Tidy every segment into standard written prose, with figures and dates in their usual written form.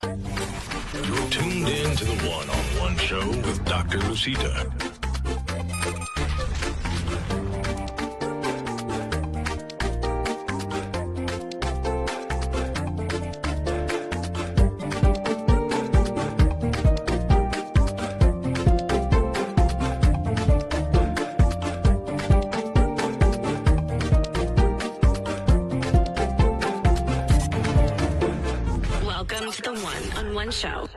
You're tuned in to the one-on-one show with Dr. Lucita. Welcome to the one-on-one show.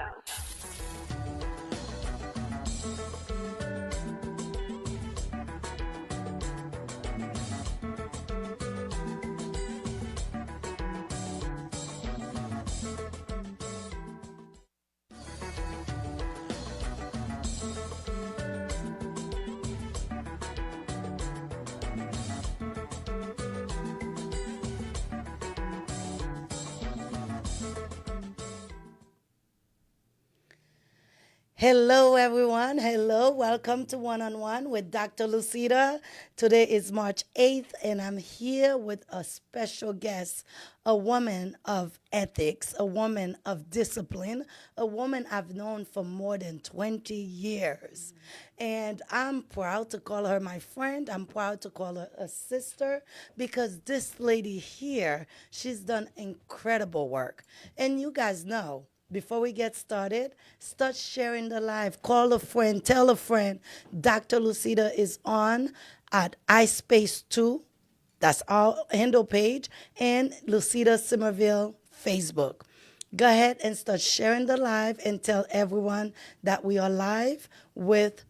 Hello, everyone. Hello. Welcome to One on One with Dr. Lucita. Today is March 8th, and I'm here with a special guest, a woman of ethics, a woman of discipline, a woman I've known for more than 20 years. And I'm proud to call her my friend. I'm proud to call her a sister because this lady here, she's done incredible work. And you guys know, before we get started, start sharing the live. Call a friend, tell a friend. Dr. Lucita is on at iSpace2. That's our handle page. And Lucita Somerville Facebook. Go ahead and start sharing the live and tell everyone that we are live with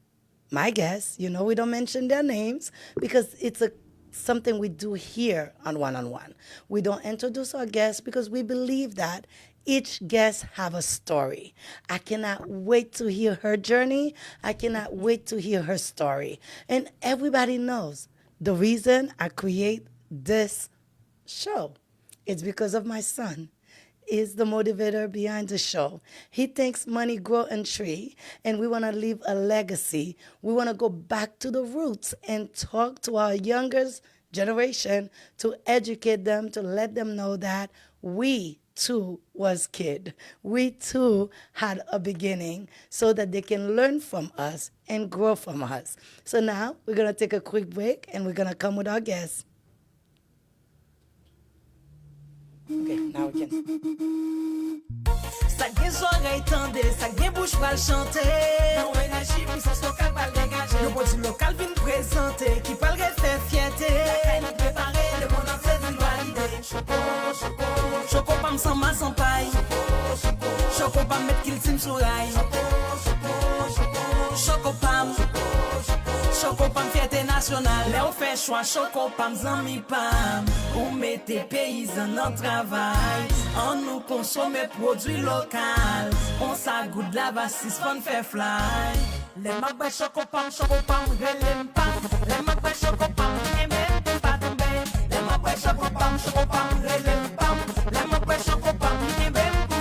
my guests. You know we don't mention their names because it's something we do here on One. We don't introduce our guests because we believe that each guest have a story. I cannot wait to hear her journey. I cannot wait to hear her story. And everybody knows the reason I create this show is because of my son. Is the motivator behind the show. He thinks money grow in tree, and we want to leave a legacy. We want to go back to the roots and talk to our younger generation to educate them, to let them know that we too was kid. We too had a beginning so that they can learn from us and grow from us. So now we're going to take a quick break and we're going to come with our guests. Okay, now we can. Sa gen soirée tendé, sa gen bouche pral chanter. Nan énergie, puissance locale pral dégager. Le produit local vient présenter, qui pral refaire fierté. La caille nous préparé, le monde entier vient valider. Choco pam sans masse sans paille. Choco pam mettre qu'il tim sous rail. Choco pam. Choco pam fierté nationale. Là on fait choix choco pam zami pam. Ou mettez paysans dans travail. On nous consomme produits locaux. On s'agoute la bassiste fun fait fly. Les mabais choco pam relèm pam. Les mabais choco pam même pas tomber. Les mabais choco pam relèm pam. Les mabais choco pam même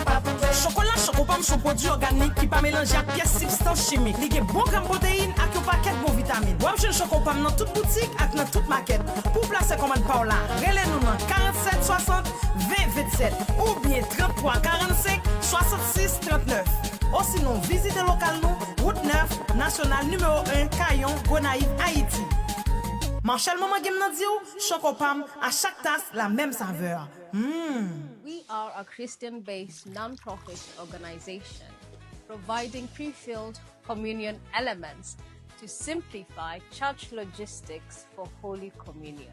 pas tomber. Chocolat choco pam son produit organique qui pas mélanger avec pièces substances chimiques. Li gen bon gramme protéines ak un paquet bon vitamines. Ou jeune choco pam dans toute boutique ak dans toute maquette. Pour placer commande par là, relève nous dans 47 60 20 27 ou bien 33 45 66 39. Ou sinon visitez local nous, route 9, national numéro 1, Caillon, Gonaïve, Haïti. Marshall Maman Game nan di ou, Chocopam, à chaque tasse la même saveur. We are a Christian-based non-profit organization providing pre-filled communion elements to simplify church logistics for Holy Communion.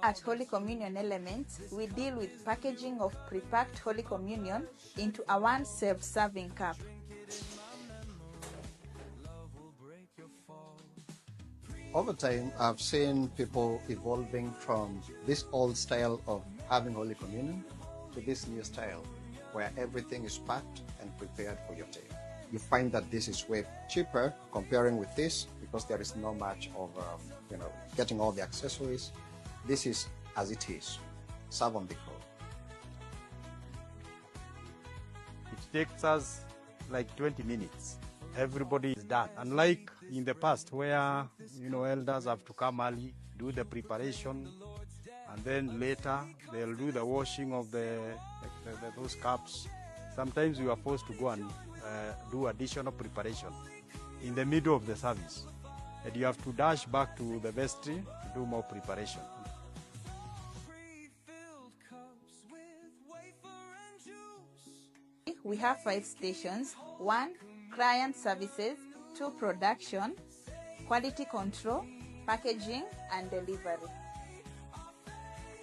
At Holy Communion Elements, we deal with packaging of pre-packed Holy Communion into a one self-serving cup. Over time, I've seen people evolving from this old style of having Holy Communion to this new style where everything is packed and prepared for your table. You find that this is way cheaper comparing with this because there is no much of getting all the accessories. This is as it is, serve on the go. It takes us like 20 minutes. Everybody is done. Unlike in the past where, elders have to come early, do the preparation, and then later they'll do the washing of those cups. Sometimes we are forced to go and do additional preparation in the middle of the service. And you have to dash back to the vestry to do more preparation. We have 5 stations. 1, client services. 2, production, quality control, packaging, and delivery.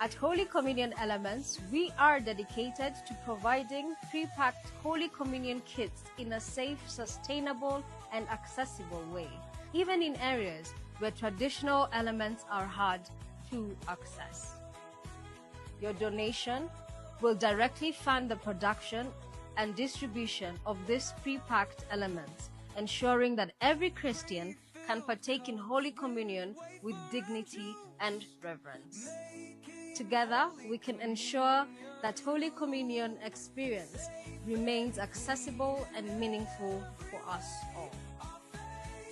At Holy Communion Elements, we are dedicated to providing pre-packed Holy Communion kits in a safe, sustainable, and accessible way, even in areas where traditional elements are hard to access. Your donation will directly fund the production and distribution of these pre-packed elements, ensuring that every Christian can partake in Holy Communion with dignity and reverence. Together, we can ensure that Holy Communion experience remains accessible and meaningful for us all.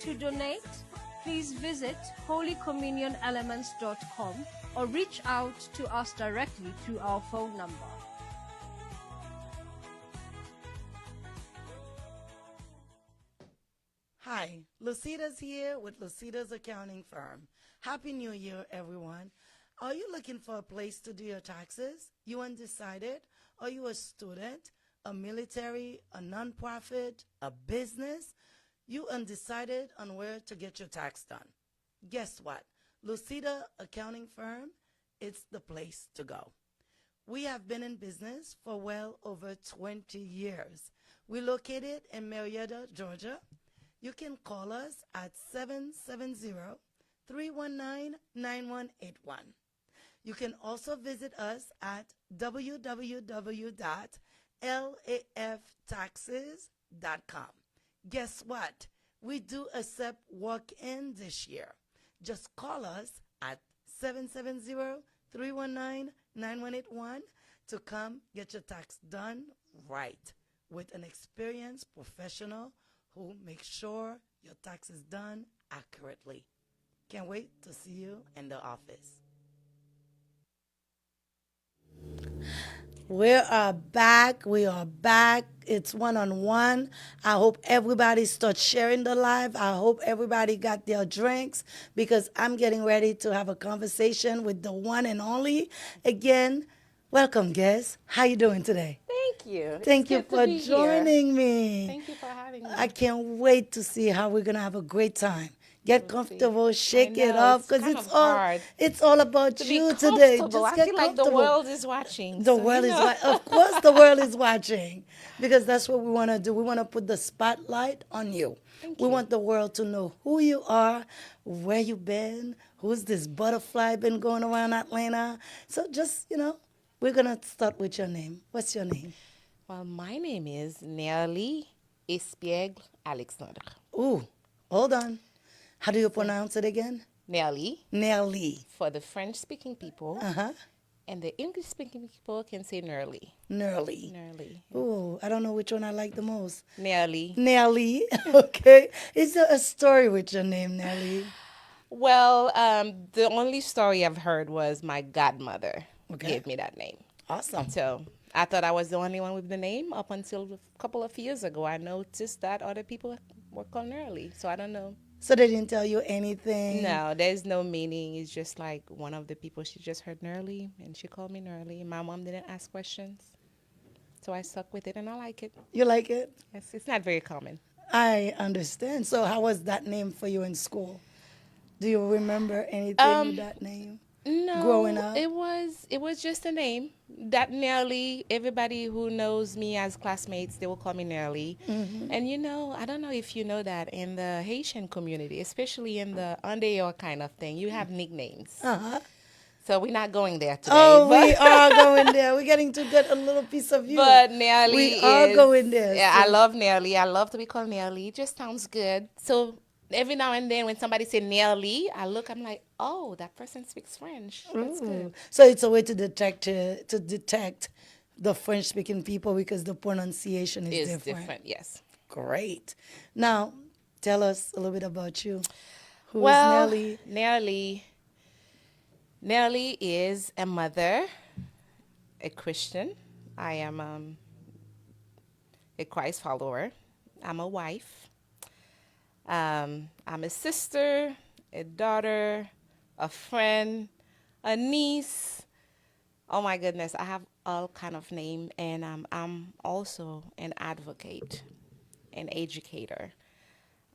To donate, please visit holycommunionelements.com or reach out to us directly through our phone number. Hi, Lucida's here with Lucida's accounting firm. Happy New Year, everyone. Are you looking for a place to do your taxes? You undecided? Are you a student, a military, a nonprofit, a business? You undecided on where to get your tax done? Guess what? Lucida Accounting Firm, it's the place to go. We have been in business for well over 20 years. We're located in Marietta, Georgia. You can call us at 770-319-9181. You can also visit us at www.laftaxes.com. Guess what? We do accept walk-in this year. Just call us at 770-319-9181 to come get your tax done right with an experienced professional who makes sure your tax is done accurately. Can't wait to see you in the office. We are back. It's one-on-one. I hope everybody starts sharing the live. I hope everybody got their drinks because I'm getting ready to have a conversation with the one and only. Again, welcome, guests. How you doing today? Thank you. Thank you for joining me. Thank you for having me. I can't wait to see how we're going to have a great time. Get comfortable, shake it off, because it's all about you today. Just I get feel like the world is watching. The world is watching. Of course, the world is watching, because that's what we want to do. We want to put the spotlight on you. We want the world to know who you are, where you've been, who's this butterfly been going around Atlanta. So just, we're going to start with your name. What's your name? Well, my name is Nerlie Espiegle Alexander. Ooh, hold on. How do you pronounce it again? Nerlie. Nerlie. For the French-speaking people. Uh-huh. And the English-speaking people can say Nerlie. Nerlie. Nerlie. Ooh, I don't know which one I like the most. Nerlie. Nerlie. Okay. Is there a story with your name, Nerlie? Well, the only story I've heard was my godmother gave me that name. Awesome. So I thought I was the only one with the name up until a couple of years ago. I noticed that other people were called Nerlie, so I don't know. So they didn't tell you anything? No, there's no meaning. It's just like one of the people, she just heard Nerlie, and she called me Nerlie. My mom didn't ask questions, so I stuck with it, and I like it. You like it? Yes, it's not very common. I understand. So how was that name for you in school? Do you remember anything with that name? No, growing up? It was just a name. That Nerlie, everybody who knows me as classmates, they will call me Nerlie. Mm-hmm. And I don't know if you know that in the Haitian community, especially in the Andeyo kind of thing, you have nicknames. Uh-huh. So we're not going there today. Oh, we are going there. We're getting to get a little piece of you. But Nerlie we are going there. Yeah, so. I love Nerlie. I love to be called Nerlie. It just sounds good. So every now and then when somebody say Nerlie, I'm like, oh, that person speaks French. That's good. So it's a way to detect the French-speaking people because the pronunciation is different. Yes. Great. Now, tell us a little bit about you. Who is Well, Nerlie? Nerlie is a mother, a Christian. I am a Christ follower. I'm a wife. I'm a sister, a daughter, a friend, a niece. Oh my goodness, I have all kind of name, and I'm also an advocate, an educator.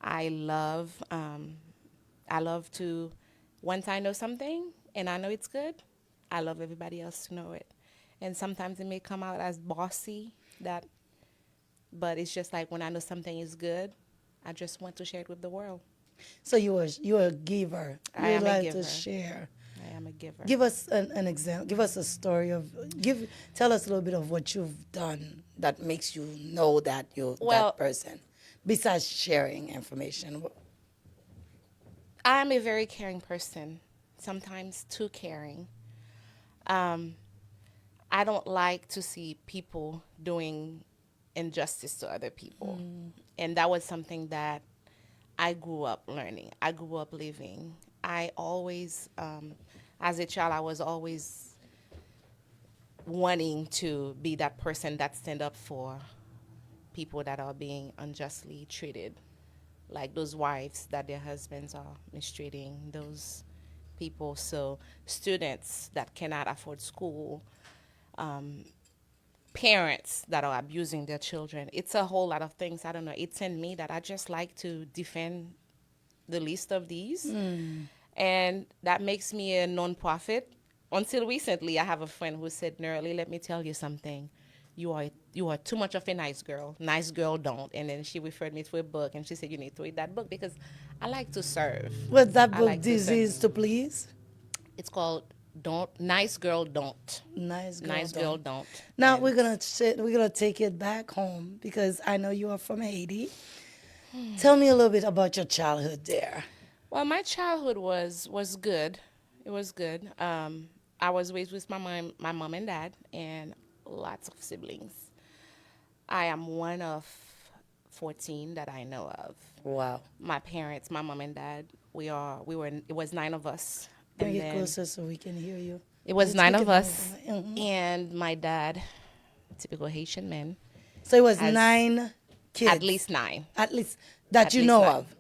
I love to, once I know something and I know it's good, I love everybody else to know it. And sometimes it may come out as bossy, but it's just like when I know something is good, I just want to share it with the world. So you're a giver. I You am a like giver. to share. I am a giver. Give us an example. Give us a story of. Tell us a little bit of what you've done that makes you know that you're Well- that person. Besides sharing information. I'm a very caring person, sometimes too caring. I don't like to see people doing injustice to other people. And that was something that I grew up learning. I grew up living. I always, as a child, I was always wanting to be that person that stand up for people that are being unjustly treated, like those wives that their husbands are mistreating, those people. So students that cannot afford school, parents that are abusing their children. It's a whole lot of things. I don't know. It's in me that I just like to defend the least of these. And that makes me a nonprofit. Until recently, I have a friend who said, Nerlie, let me tell you something. You are too much of a nice girl. Nice girl don't. And then she referred me to a book, and she said, you need to read that book because I like to serve. What's that I book? like to serve. Disease to Please? It's called Nice Girl Don't. Nice girl. Nice Girl Don't. Now And we're gonna take it back home because I know you are from Haiti. Tell me a little bit about your childhood there. Well, my childhood was good. It was good. I was raised with my mom and dad, and lots of siblings. I am one of 14 that I know of. Wow. My parents, my mom and dad, it was 9 of us. Bring And it then closer so we can hear you. It was Just 9 speak of it us, more. Mhm. and my dad, typical Haitian man, So it was has 9 kids. at least 9. At least that At you least know 9. of.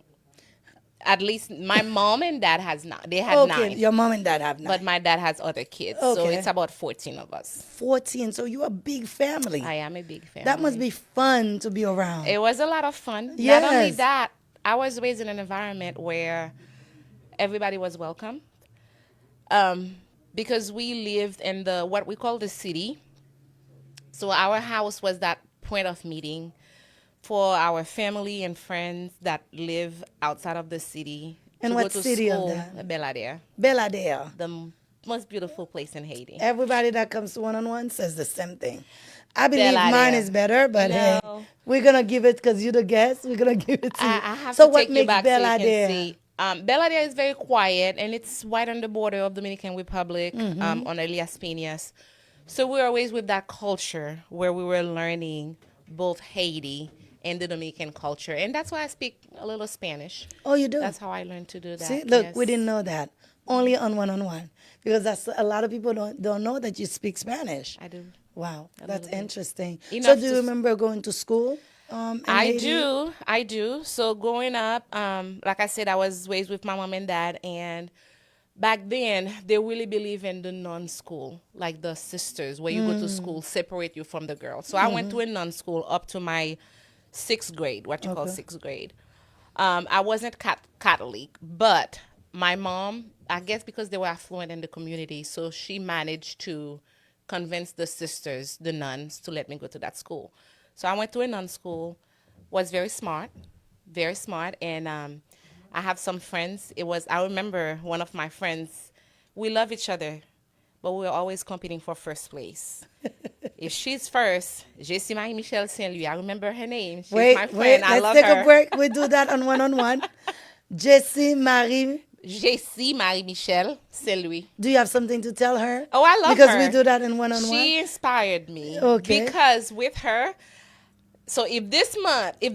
At least my mom and dad they had Okay, 9. your mom and dad have 9. But my dad has other kids, so Okay. it's about 14 of us. 14, so you're a big family. I am a big family. That must be fun to be around. It was a lot of fun. Not only Yes. that, I was raised in an environment where everybody was welcome. Because we lived in what we call the city. So our house was that point of meeting for our family and friends that live outside of the city. And to what go to city of school, that? Belladere, Belladere. the most beautiful place in Haiti. Everybody that comes to one-on-one says the same thing. I believe mine Belladere. is better, but hey, No. we're gonna give it because you're the guest. We're gonna give it to you. I have So to what take you makes back so you Belladere? can see. Belladere is very quiet, and it's right on the border of Dominican Republic, on Elias Piñas. So we were always with that culture where we were learning both Haiti and the Dominican culture, and that's why I speak a little Spanish. Oh, you do? That's how I learned to do that. See, look, yes. we didn't know that. Only on one-on-one, because that's a lot of people don't know that you speak Spanish. I do. Wow, A that's little bit. interesting. So Enough do you to- remember going to school? In Haiti? I do. So growing up, like I said, I was raised with my mom and dad, and back then they really believe in the non-school, like the sisters, where you go to school, separate you from the girls. So I went to a non-school up to my 6th grade, what you call 6th grade. I wasn't Catholic, but my mom, I guess because they were affluent in the community, so she managed to convince the sisters, the nuns, to let me go to that school. So I went to a nun school, was very smart, and I have some friends. I remember one of my friends, we love each other, but we were always competing for first place. If she's first, Jessie Marie-Michel Saint-Louis, I remember her name. She's my friend. I let's love take her. a break. We do that on one-on-one. Jessie Marie, Jessie Marie-Michel Saint-Louis. do you have something to tell her? Oh, I love because her. we do that in one-on-one. She inspired me. Okay. Because with her, So if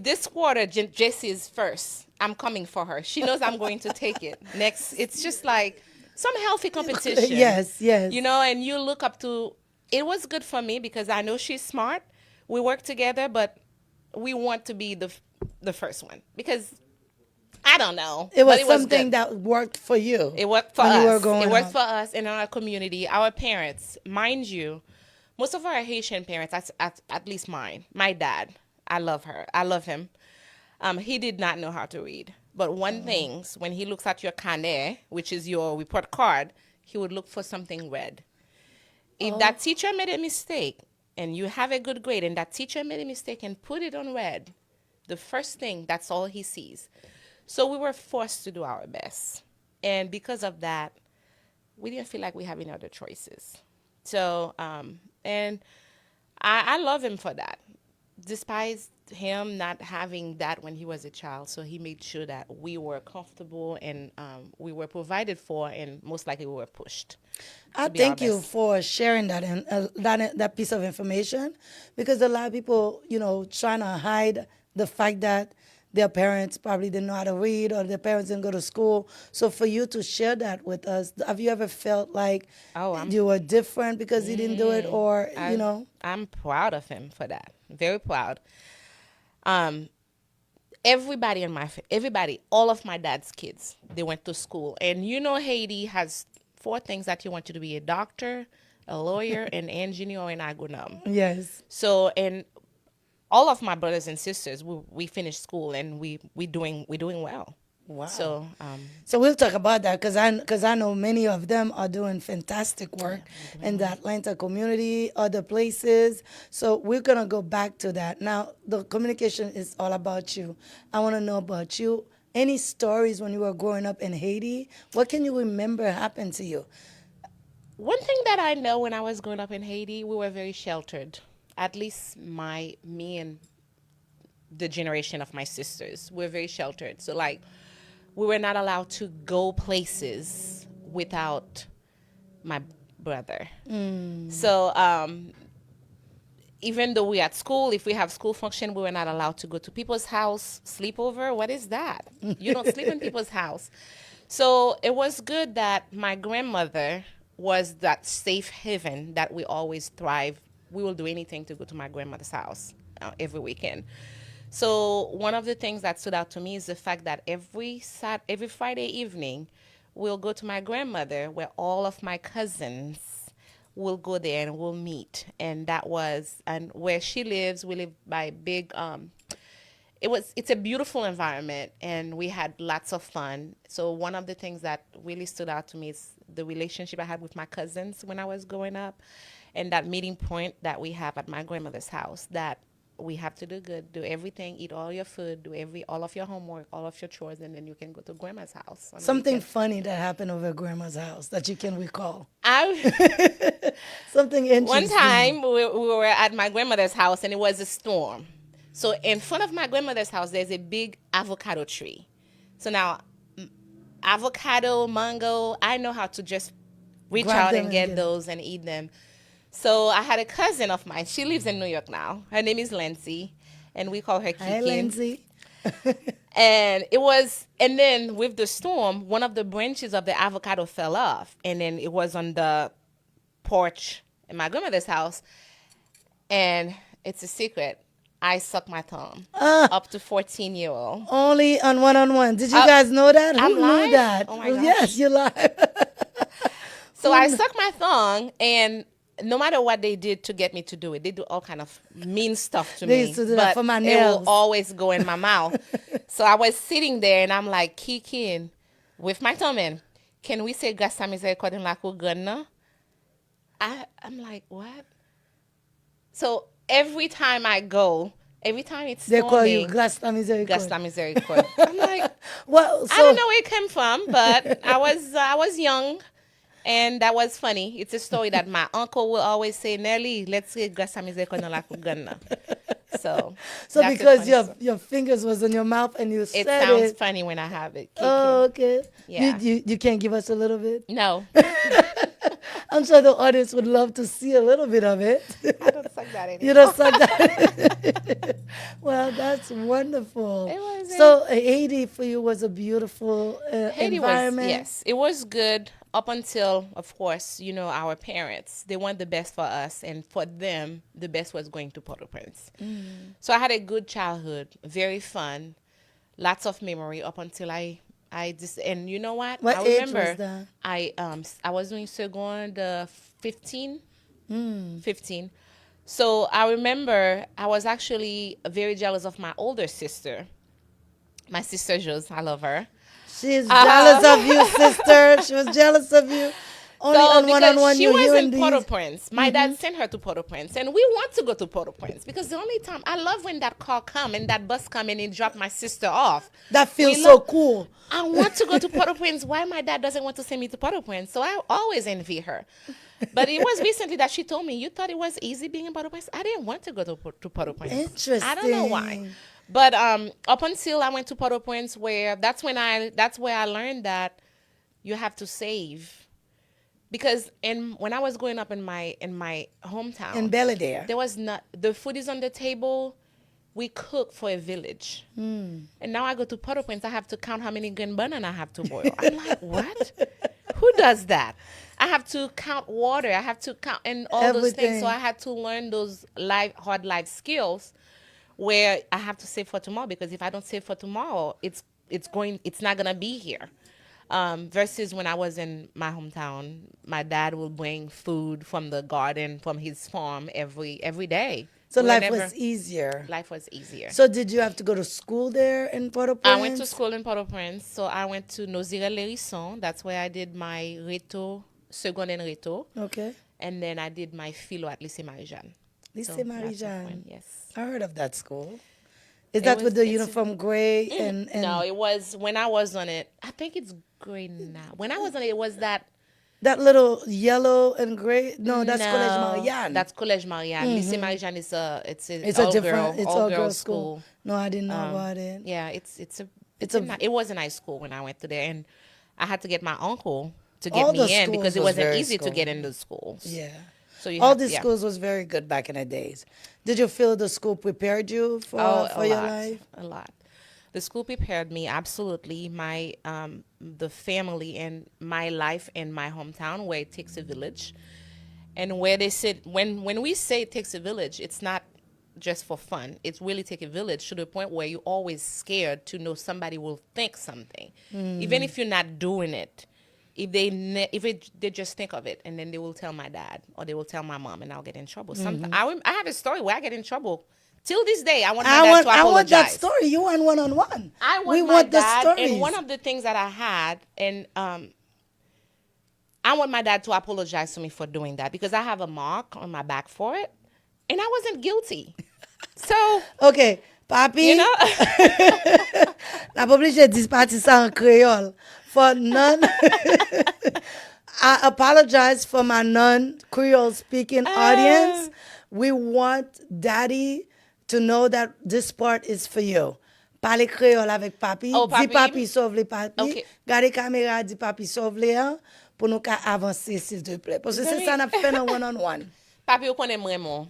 this quarter Jessie is first, I'm coming for her. She knows I'm going to take it. Next, it's just like some healthy competition. Yes, yes. You know, and you look up to, it was good for me because I know she's smart. We work together, but we want to be the first one because I don't know. It was but something good. that worked for you. It worked for when us. You were growing it worked up. for us in our community, our parents. Mind you, most of our Haitian parents, at least mine, my dad, I love her. I love him. He did not know how to read. But one thing, when he looks at your carnet, which is your report card, he would look for something red. If that teacher made a mistake and you have a good grade and that teacher made a mistake and put it on red, the first thing, that's all he sees. So we were forced to do our best. And because of that, we didn't feel like we have any other choices. So, and I love him for that. Despite him not having that when he was a child, so he made sure that we were comfortable and we were provided for, and most likely we were pushed. I thank you for sharing that and that piece of information, because a lot of people, trying to hide the fact that their parents probably didn't know how to read or their parents didn't go to school. So for you to share that with us, have you ever felt like you were different because he didn't do it, or I'm proud of him for that. Very proud. Everybody, all of my dad's kids, they went to school. And Haiti has 4 things that you want you to be: a doctor, a lawyer, an engineer, and agronome. Yes. So, and all of my brothers and sisters, we finished school and we're doing well. Wow. So, so we'll talk about that because I know many of them are doing fantastic work in the Atlanta community, other places. So we're gonna go back to that. Now the communication is all about you. I want to know about you. Any stories when you were growing up in Haiti? What can you remember happened to you? One thing that I know, when I was growing up in Haiti, we were very sheltered. At least me and the generation of my sisters were very sheltered. So like, we were not allowed to go places without my brother. So even though we're at school, if we have school function, we were not allowed to go to people's house, sleepover. What is that? You don't sleep in people's house. So it was good that my grandmother was that safe haven that we always thrive. We will do anything to go to my grandmother's house every weekend. So one of the things that stood out to me is the fact that every Friday evening, we'll go to my grandmother, where all of my cousins will go there and we'll meet. And and where she lives, we live by a big, it's a beautiful environment, and we had lots of fun. So one of the things that really stood out to me is the relationship I had with my cousins when I was growing up, and that meeting point that we have at my grandmother's house, that we have to do good, do everything, eat all your food, do all of your homework, all of your chores, and then you can go to grandma's house. Something funny that happened over at grandma's house that you can recall. Something interesting. One time we were at my grandmother's house and it was a storm. So in front of my grandmother's house, there's a big avocado tree. So now, avocado, mango, I know how to just reach out and get those and eat them. So I had a cousin of mine. She lives in New York now. Her name is Lindsay, and we call her Kiki. Hi, Lindsay. And then with the storm, one of the branches of the avocado fell off, and then it was on the porch in my grandmother's house. And it's a secret. I sucked my thumb up to 14-year-old. Only on one-on-one. Did you guys know that? I'm Who live? knew that? Oh my gosh. Yes, you're live. So I sucked my thumb, and no matter what they did to get me to do it, they do all kind of mean stuff to me. They used to do that for my nails. It will always go in my mouth. So I was sitting there, and I'm like, kicking with my thumb in. Can we say Gasta Misericordia la Kugana? I'm like, what? So every time it's storming, they call you Gasta Misericordia. Gasta Misericordia. I'm like, well, so, I don't know where it came from, but I was young. And that was funny. It's a story that my uncle will always say, Nerlie, let's say Gasta Misericordia la Kugana. So because your fingers was in your mouth and you said it. It sounds funny when I have it. Oh, okay. Yeah. You can't give us a little bit? No. I'm sure the audience would love to see a little bit of it. I don't suck that anymore. You don't suck that. Well, that's wonderful. It was, so Haiti for you was a beautiful Haiti environment. it was good up until, of course, our parents. They want the best for us, and for them, the best was going to Port-au-Prince. So I had a good childhood, very fun, lots of memory up until I just, and you know what? What I age remember was that? I was doing second 15. 15. So I remember I was actually very jealous of my older sister. My sister Jules, I love her. She's jealous of you, sister. She was jealous of you. Only on one-on-one she you was hear in these. Port-au-Prince. My dad sent her to Port-au-Prince, and we want to go to Port-au-Prince because the only time I love when that car come and that bus come and it drop my sister off. That feels so cool. I want to go to Port-au-Prince. Why my dad doesn't want to send me to Port-au-Prince? So I always envy her. But it was recently that she told me, you thought it was easy being in Port-au-Prince? I didn't want to go to Port-au-Prince. Interesting. I don't know why. But up until I went to Port-au-Prince, where that's where I learned that you have to save. Because when I was growing up in my hometown, In Belvedere. there was not, the food is on the table. We cook for a village. And now I go to Port-au-Prince, I have to count how many green banana I have to boil. I'm like, what? Who does that? I have to count water. I have to count and all those things. So I had to learn those hard life skills where I have to save for tomorrow, because if I don't save for tomorrow, it's not gonna be here. Versus when I was in my hometown, my dad will bring food from the garden, from his farm every day. So life was easier. Life was easier. So did you have to go to school there in Port-au-Prince? I went to school in Port-au-Prince. So I went to Nozire-Lérisson. That's where I did my Réto, second and Réto. Okay. And then I did my philo at Lycée Marie-Jeanne. Lycée Marie-Jeanne. Yes. I heard of that school. Is that with the uniform gray and No, it was when I was on it. I think it's gray now. When I was on it was that little yellow and gray. No, that's Collège Marianne. That's Collège Marianne. Lycée Marie-Jeanne is it's all a different. girl, It's all girl school. No, I didn't know about it. Yeah, it was a nice school when I went to there, and I had to get my uncle to get me in because it wasn't easy to get into schools. Yeah. So all these schools was very good back in the days. Did you feel the school prepared you for your life? A lot. The school prepared me, absolutely. My the family and my life in my hometown, where it takes a village, and where they said when we say it takes a village, it's not just for fun. It's really take a village to the point where you're always scared to know somebody will think something, even if you're not doing it. If they just think of it, and then they will tell my dad or they will tell my mom, and I'll get in trouble. Sometimes I have a story where I get in trouble. Till this day, I want my dad to apologize. I want that story. You want one-on-one. We want the story. And one of the things that I had, and I want my dad to apologize to me for doing that, because I have a mark on my back for it, and I wasn't guilty. So okay, papi, you know, n'a pas obligé de partir ça en créole. For none, I apologize for my non-Creole speaking audience. We want Daddy to know that this part is for you. Parle créole avec papi. Oh, papi. Dis papi sauve les papi. Okay. Gardez caméra, dis papi sauve les hein, pour nous qu'à avancer s'il te plaît. Parce que c'est ça n'a fait dans one-on-one. Papi, vous connaissez vraiment.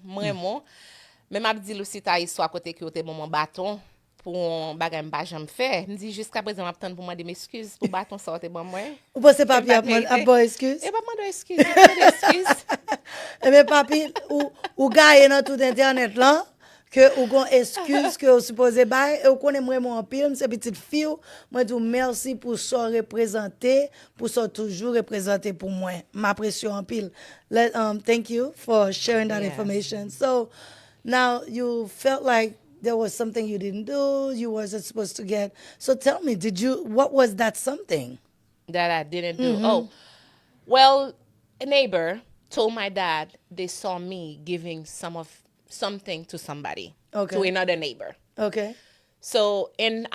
Mais m'a dit aussi ta histoire côté que vous mon bâton. Pour bagay m'pa jamais fait. Me dit jusqu'à présent m'attendre pour moi des excuses pour bâton sortir bon moi. Ou pensez papi a bon excuse? Et pas demander excuse. Mais papi ou gagne dans tout internet là que ou gon excuse que ou supposé bail et ou connaît vraiment en pile c'est petite fille moi dis merci pour ça représenter pour ça toujours représenter pour moi m'apprécie en pile. Thank you for sharing that information. So now you felt like there was something you didn't do, you wasn't supposed to get. So tell me, what was that something? That I didn't do? Oh, well, a neighbor told my dad they saw me giving something to somebody, to another neighbor. Okay. So in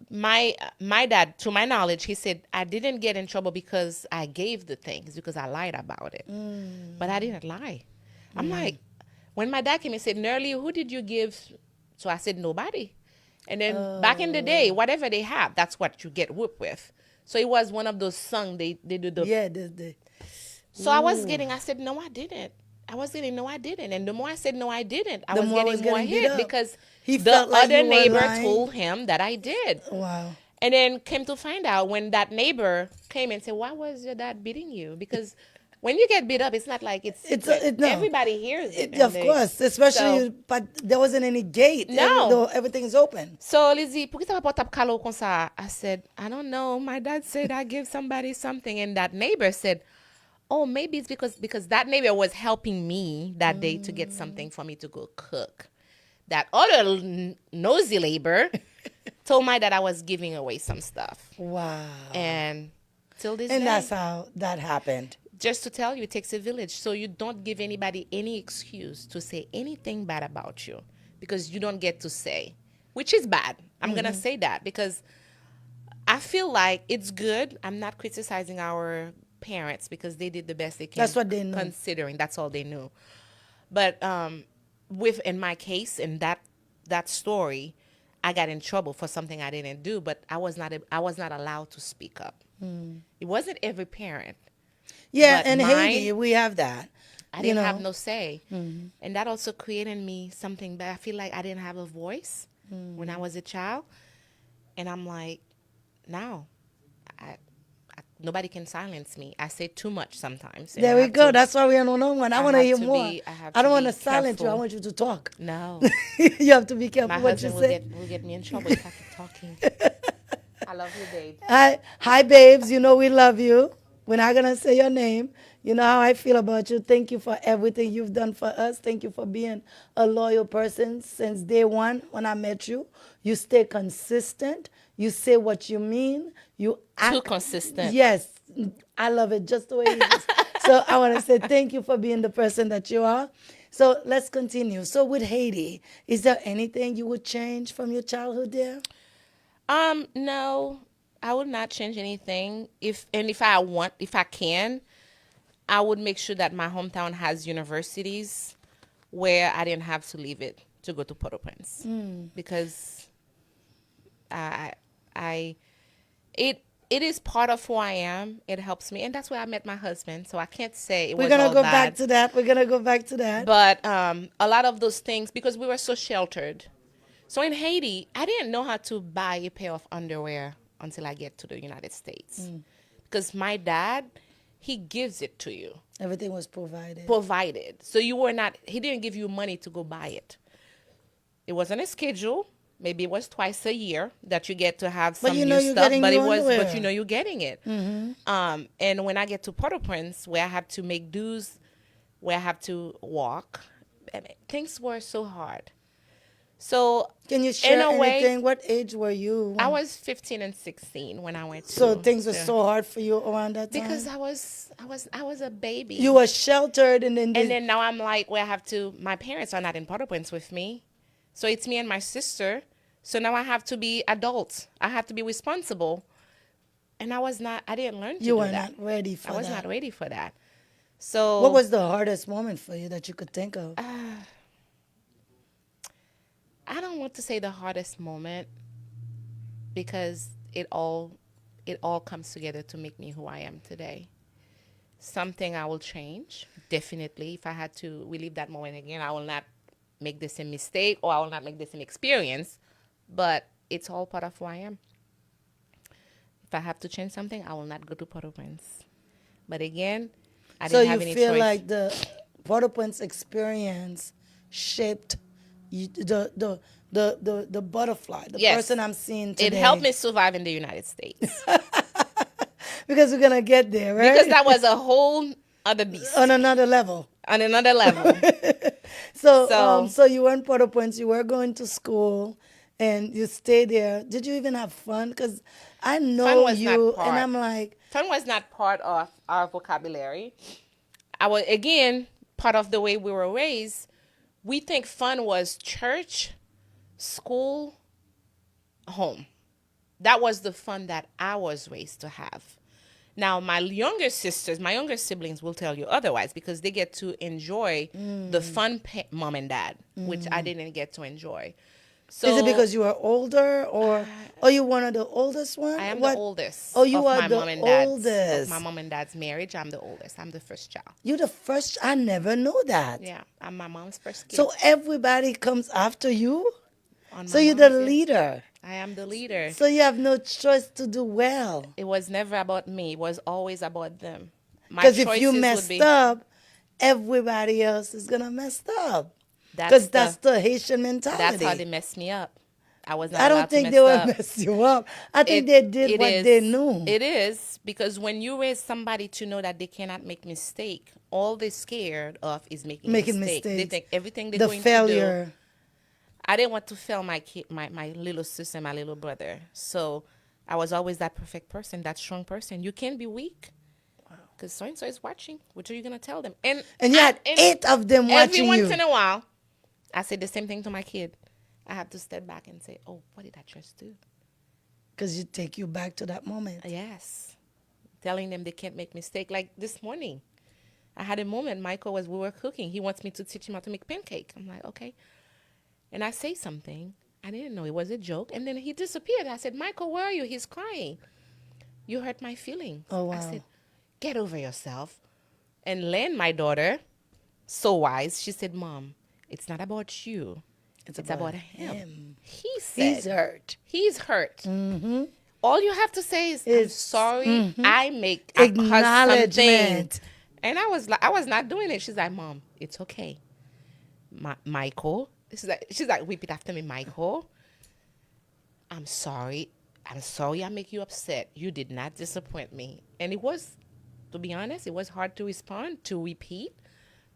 my dad, to my knowledge, he said, I didn't get in trouble because I gave the things, because I lied about it. But I didn't lie. I'm like, when my dad came and said, Nerlie, who did you give? So I said, nobody. And then back in the day, whatever they have, that's what you get whooped with. So it was one of those songs they do the... Yeah, So I said, no, I didn't. I was getting, no, I didn't. And the more I said, no, I didn't, I was getting more beat hit up. because He the felt like other you were neighbor lying. told him that I did. Wow. And then came to find out when that neighbor came and said, why was your dad beating you? Because when you get beat up, it's not like it's secret. No. Everybody hears it. Of course, especially, but there wasn't any gate. No. Everything's open. So, Lizzie, por que você pas kalo kon sa? I said, I don't know. My dad said I give somebody something. And that neighbor said, oh, maybe it's because that neighbor was helping me that day to get something for me to go cook. That other nosy neighbor told my dad I was giving away some stuff. Wow. And till this day. And that's how that happened. Just to tell you, it takes a village. So you don't give anybody any excuse to say anything bad about you because you don't get to say, which is bad. I'm going to say that because I feel like it's good. I'm not criticizing our parents because they did the best they can. That's what they knew. Considering that's all they knew. But in my case, in that story, I got in trouble for something I didn't do, but I was not allowed to speak up. It wasn't every parent. Yeah, But in mine, Haiti, we have that. I didn't have no say. And that also created me something bad. I feel like I didn't have a voice when I was a child. And I'm like, no, nobody can silence me. I say too much sometimes. There we go. That's why we're on one. I want to hear more. I don't want to silence you. I careful. want you to talk. No. You have to be careful My what you husband say. will get me in trouble if I keep talking. I love you, babe. Hi, babes. You know we love you. We're not going to say your name. You know how I feel about you. Thank you for everything you've done for us. Thank you for being a loyal person since day one when I met you. You stay consistent. You say what you mean. You act. Too consistent. Yes. I love it just the way it is. So I want to say thank you for being the person that you are. So let's continue. So with Haiti, is there anything you would change from your childhood there? No, I would not change anything. If I can, I would make sure that my hometown has universities where I didn't have to leave it to go to Port-au-Prince because it is part of who I am. It helps me, and that's where I met my husband. So I can't say it was all bad. We're gonna go back to that. We're gonna go back to that. But a lot of those things, because we were so sheltered. So in Haiti, I didn't know how to buy a pair of underwear until I get to the United States. Because my dad, he gives it to you. Everything was provided. So he didn't give you money to go buy it. It wasn't a schedule. Maybe it was twice a year that you get to have some new stuff. But you're getting it. And when I get to Port-au-Prince, where I have to make dues, where I have to walk, things were so hard. So can you share in a anything? way, What age were you? I was 15 and 16 when I went to. So things were so hard for you around that time? Because I was a baby. You were sheltered and then now I'm like, my parents are not in Port-au-Prince with me. So it's me and my sister. So now I have to be adults. I have to be responsible. And I didn't learn to do that. You were not ready for that. I was not ready for that. So what was the hardest moment for you that you could think of? I don't want to say the hardest moment because it all comes together to make me who I am today. Something I will change, definitely. If I had to relive that moment again, I will not make this a mistake or I will not make this an experience, but it's all part of who I am. If I have to change something, I will not go to Port-au-Prince. But again, I didn't have any choice. So you feel like the Port-au-Prince experience shaped the butterfly, the person I'm seeing today. It helped me survive in the United States. Because we're going to get there, right? Because that was a whole other beast. On another level. So you were in Port-au-Prince, you were going to school, and you stayed there. Did you even have fun? Because I know you, and I'm like... Fun was not part of our vocabulary. Part of the way we were raised, we think fun was church, school, home. That was the fun that I was raised to have. Now, my younger siblings will tell you otherwise because they get to enjoy the fun mom and dad, which I didn't get to enjoy. So, is it because you were older or Oh, you one of the oldest one? I am What? the oldest. Oh, you of are my the mom and dad's, oldest. Of my mom and dad's marriage, I'm the oldest. I'm the first child. You the first? I never knew that. Yeah, I'm my mom's first kid. So everybody comes after you? On So my you're the mom's, yes. leader. I am the leader. So you have no choice to do well. It was never about me. It was always about them. My Because if you choices messed would be, up, everybody else is gonna mess up. that's Because the, that's the Haitian mentality. that's how they messed me up. I was not I allowed don't think to they mess would up. mess you up. I think It- they did it what is- they knew. It is, because when you raise somebody to know that they cannot make mistake, all they're scared of is making Making mistake. They mistakes. think everything they're The going to failure. do. I didn't want to fail my kid, my little sister, my little brother. So I was always that perfect person, that strong person. You can't be weak. Because so-and-so is watching. What are you going to tell them? And You had 8 of them watching every you. once in a while, I say the same thing to my kid. I have to step back and say, oh, what did I just do? Because you take you back to that moment. Yes. Telling them they can't make mistake. Like this morning, I had a moment. We were cooking. He wants me to teach him how to make pancake. I'm like, okay. And I say something. I didn't know it was a joke. And then he disappeared. I said, Michael, where are you? He's crying. You hurt my feelings. Oh, wow. I said, get over yourself. And Len, my daughter, so wise, she said, Mom, it's not about you. It's about him. He said, He's hurt. He's hurt. Mm-hmm. All you have to say is, I'm sorry. I caused something. Acknowledgement. And I was not doing it. She's like, Mom, it's okay. Michael. She's like, repeat after me, Michael. I'm sorry. I'm sorry I make you upset. You did not disappoint me. And it was, to be honest, it was hard to respond, to repeat.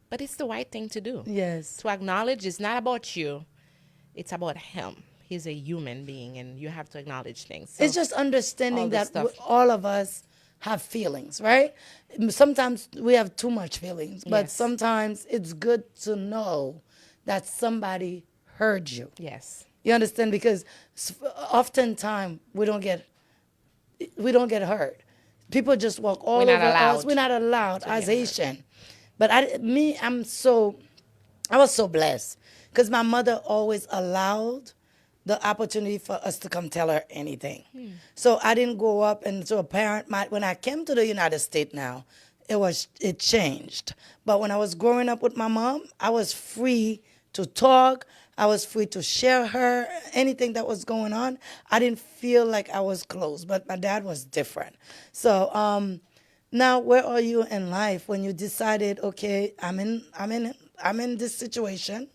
But it's the right thing to do. Yes. To acknowledge it's not about you. It's about him. He's a human being, and you have to acknowledge things. So, It's just understanding all this that stuff. all of us have feelings, right? Sometimes we have too much feelings, but Yes. sometimes it's good to know that somebody heard you. Yes. You understand? Because oftentimes we don't get hurt. People just walk all We're not over us. allowed We're not allowed to as get hurt. Haitian. But I was so blessed because my mother always allowed the opportunity for us to come tell her anything. So I didn't grow up, and so a parent might, when I came to the United States now, it changed. But when I was growing up with my mom, I was free to talk. I was free to share her anything that was going on. I didn't feel like I was close, but my dad was different. So now, where are you in life when you decided, okay, I'm in this situation.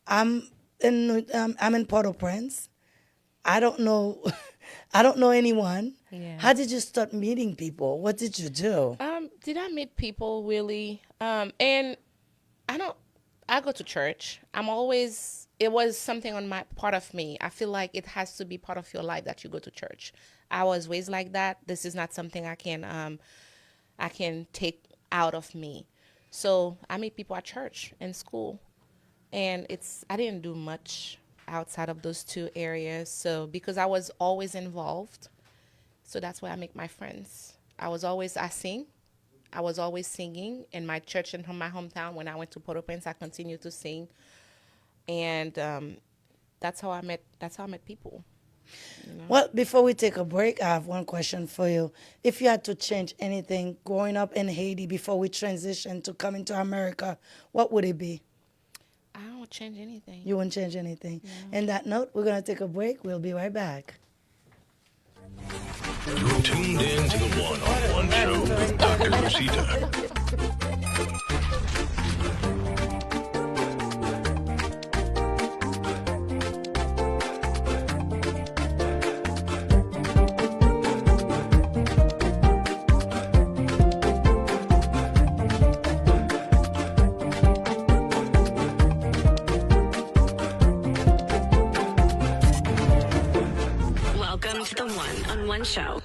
I'm in Port-au-Prince. I don't know anyone. Yeah. How did you start meeting people? What did you do? Did I meet people really? And I go to church. It was something on my part of me. I feel like it has to be part of your life that you go to church. I was raised like that. This is not something I can take out of me. So I meet people at church and school. And I didn't do much outside of those two areas. So because I was always involved, so that's where I make my friends. I sing. I was always singing in my church and from my hometown. When I went to Port-au-Prince, I continued to sing. And that's how I met people. You know? Well, before we take a break, I have one question for you. If you had to change anything growing up in Haiti before we transition to coming to America, what would it be? I don't change anything. You wouldn't change anything. No. On that note, we're going to take a break. We'll be right back. You're tuned in to the one-on-one show with Dr. Lucita. Welcome to the one-on-one show.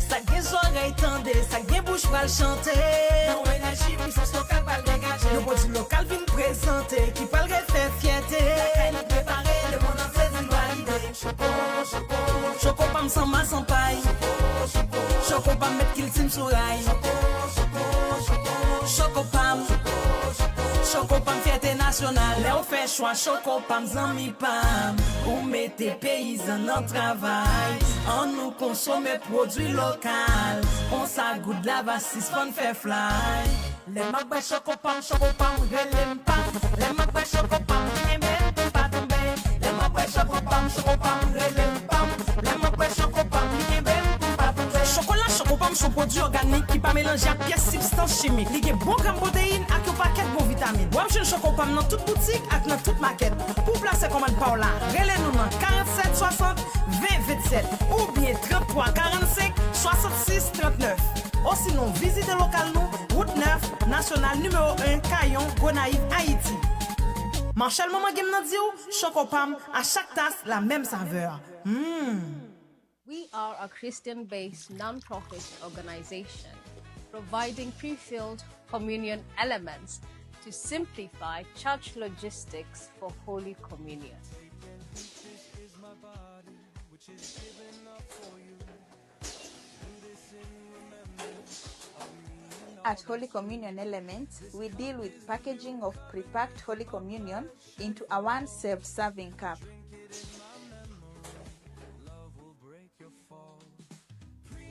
Sa gen zorey tende, sa gen bouche pral chante. Nan énergie, puissance locale pral dégager. Yo produit local vin présenter, qui pral refaire fierté. La caille préparé, le monde en saisit validé. Choco pam sans main sans paille. Choco pam met qu'il tim sou rail. Choco pam. Choco pam fierté nationale. Là on fait choix choco pam zami pam. Ou mettez paysan en travail. On nous consomme produits locaux. On s'agoute la vassis fun fait fly. Les magbè choco pam relèm pam. Les magbè choco pam même pas tomber. Les magbè choco pam relèm pam. Les magbè choco pam même pas tomber. Chocolat choco pam son produit organique qui pas mélanger à pièces substances chimiques. Li gen bon gramme protéines ak un paquet bon vitamine. Ou am jen choco pam dans toute boutique ak dans toute maquette. Pour placer commande par là, relève nous dans 47 60 20 27 ou bien 33 45 66 39. Ou sinon visitez local nous, route 9, national numéro 1, Caillon, Gonaïve, Haïti. Marchal maman gem nan di ou, Chocopam, à chaque tasse la même saveur. We are a Christian-based non-profit organization providing pre-filled communion elements to simplify church logistics for Holy Communion. At Holy Communion Elements, we deal with packaging of pre-packed Holy Communion into a one self-serving cup.